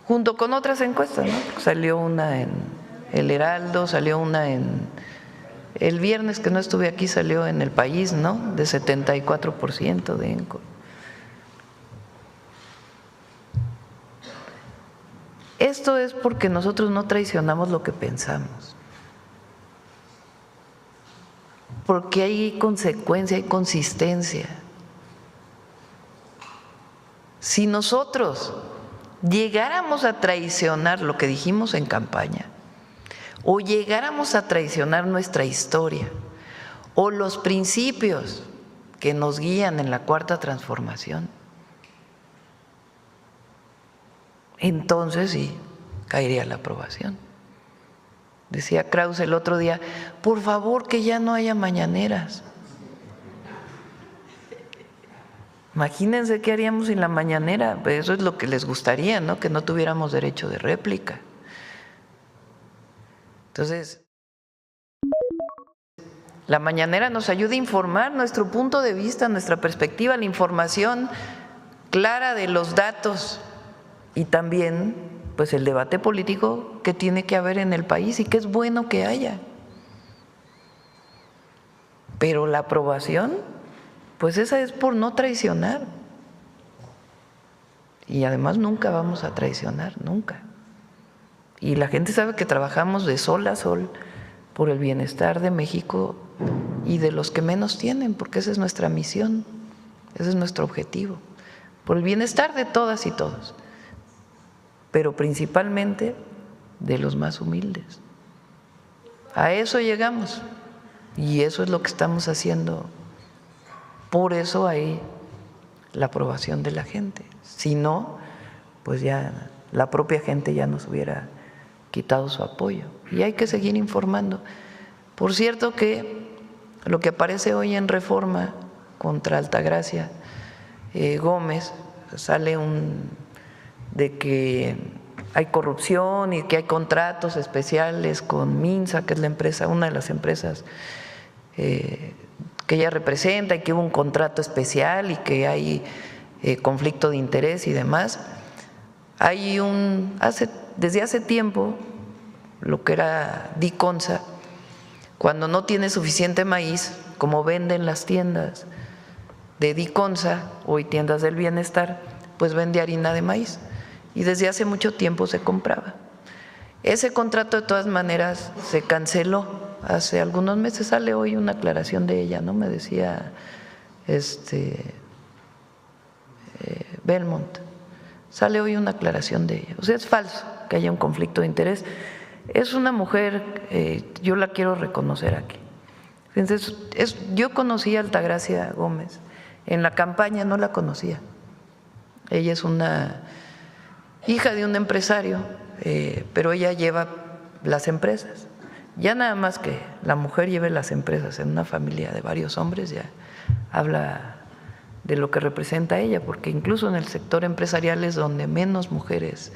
Junto con otras encuestas, ¿no? Salió una en El Heraldo, salió una en… El viernes que no estuve aquí salió en El País, ¿no? De 74% de ENCO. Esto es porque nosotros no traicionamos lo que pensamos. Porque hay consecuencia, hay consistencia. Si nosotros llegáramos a traicionar lo que dijimos en campaña, o llegáramos a traicionar nuestra historia, o los principios que nos guían en la Cuarta Transformación, entonces sí, caería la aprobación. Decía Krause el otro día, por favor que ya no haya mañaneras. Imagínense qué haríamos sin la mañanera, pues eso es lo que les gustaría, ¿no? Que no tuviéramos derecho de réplica. Entonces, la mañanera nos ayuda a informar nuestro punto de vista, nuestra perspectiva, la información clara de los datos y también pues el debate político que tiene que haber en el país y que es bueno que haya. Pero la aprobación, pues esa es por no traicionar. Y además nunca vamos a traicionar, nunca. Y la gente sabe que trabajamos de sol a sol por el bienestar de México y de los que menos tienen, porque esa es nuestra misión, ese es nuestro objetivo, por el bienestar de todas y todos, pero principalmente de los más humildes. A eso llegamos y eso es lo que estamos haciendo. Por eso hay la aprobación de la gente. Si no, pues ya la propia gente ya nos hubiera quitado su apoyo. Y hay que seguir informando. Por cierto que lo que aparece hoy en Reforma contra Altagracia Gómez, sale de que hay corrupción y que hay contratos especiales con Minsa, que es la empresa, una de las empresas que ella representa, y que hubo un contrato especial y que hay conflicto de interés y demás. Hay desde hace tiempo, lo que era Diconsa, cuando no tiene suficiente maíz, como venden las tiendas de Diconsa, hoy tiendas del bienestar, pues vende harina de maíz. Y desde hace mucho tiempo se compraba. Ese contrato de todas maneras se canceló hace algunos meses. Sale hoy una aclaración de ella, ¿no? Me decía Belmont. Sale hoy una aclaración de ella. O sea, es falso que haya un conflicto de interés. Es una mujer, yo la quiero reconocer aquí. Fíjense, yo conocí a Altagracia Gómez. En la campaña no la conocía. Ella es una hija de un empresario, pero ella lleva las empresas. Ya nada más que la mujer lleve las empresas en una familia de varios hombres, ya habla de lo que representa ella, porque incluso en el sector empresarial es donde menos mujeres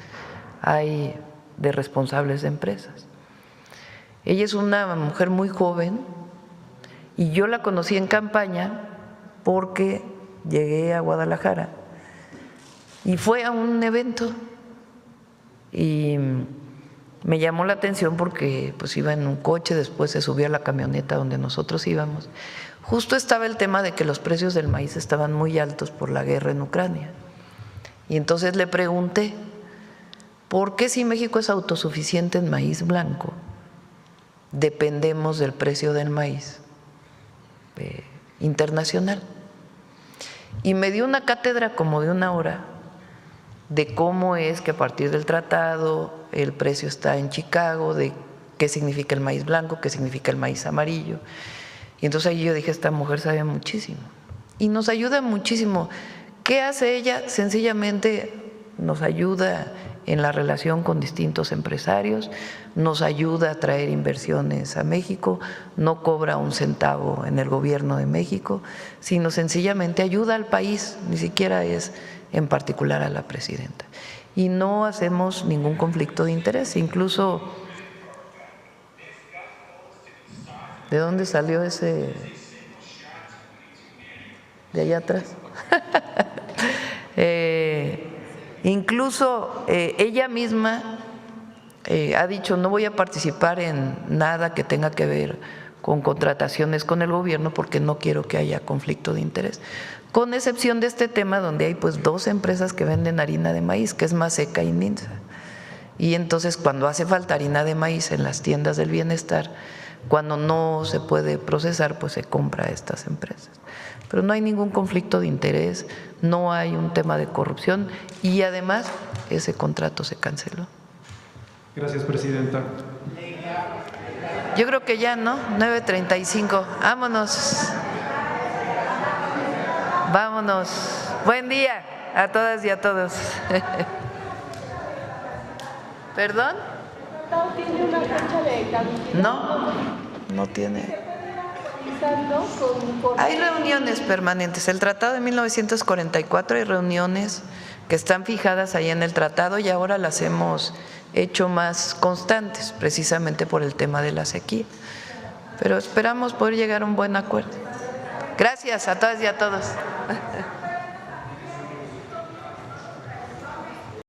hay de responsables de empresas. Ella es una mujer muy joven y yo la conocí en campaña porque llegué a Guadalajara y fue a un evento y me llamó la atención porque pues iba en un coche, después se subió a la camioneta donde nosotros íbamos. Justo estaba el tema de que los precios del maíz estaban muy altos por la guerra en Ucrania. Y entonces le pregunté, ¿por qué si México es autosuficiente en maíz blanco, dependemos del precio del maíz internacional? Y me dio una cátedra como de 1 hora de cómo es que a partir del tratado el precio está en Chicago, de qué significa el maíz blanco, qué significa el maíz amarillo. Y entonces ahí yo dije, esta mujer sabe muchísimo y nos ayuda muchísimo. ¿Qué hace ella? Sencillamente nos ayuda en la relación con distintos empresarios, nos ayuda a traer inversiones a México, no cobra un centavo en el gobierno de México, sino sencillamente ayuda al país, ni siquiera es en particular a la presidenta. Y no hacemos ningún conflicto de interés, incluso… ¿De dónde salió ese? De allá atrás. Incluso ella misma ha dicho, no voy a participar en nada que tenga que ver con contrataciones con el gobierno porque no quiero que haya conflicto de interés, con excepción de este tema donde hay pues 2 empresas que venden harina de maíz, que es Maseca y Minsa. Y entonces cuando hace falta harina de maíz en las tiendas del bienestar, cuando no se puede procesar, pues se compra a estas empresas. Pero no hay ningún conflicto de interés, no hay un tema de corrupción y además ese contrato se canceló. Gracias, presidenta. Yo creo que ya, ¿no? 9:35. Vámonos. Vámonos. Buen día a todas y a todos. ¿Perdón? ¿Tiene una fecha de caducidad? No tiene. Hay reuniones permanentes. El tratado de 1944 hay reuniones que están fijadas ahí en el tratado y ahora las hemos hecho más constantes, precisamente por el tema de la sequía. Pero esperamos poder llegar a un buen acuerdo. Gracias a todas y a todos.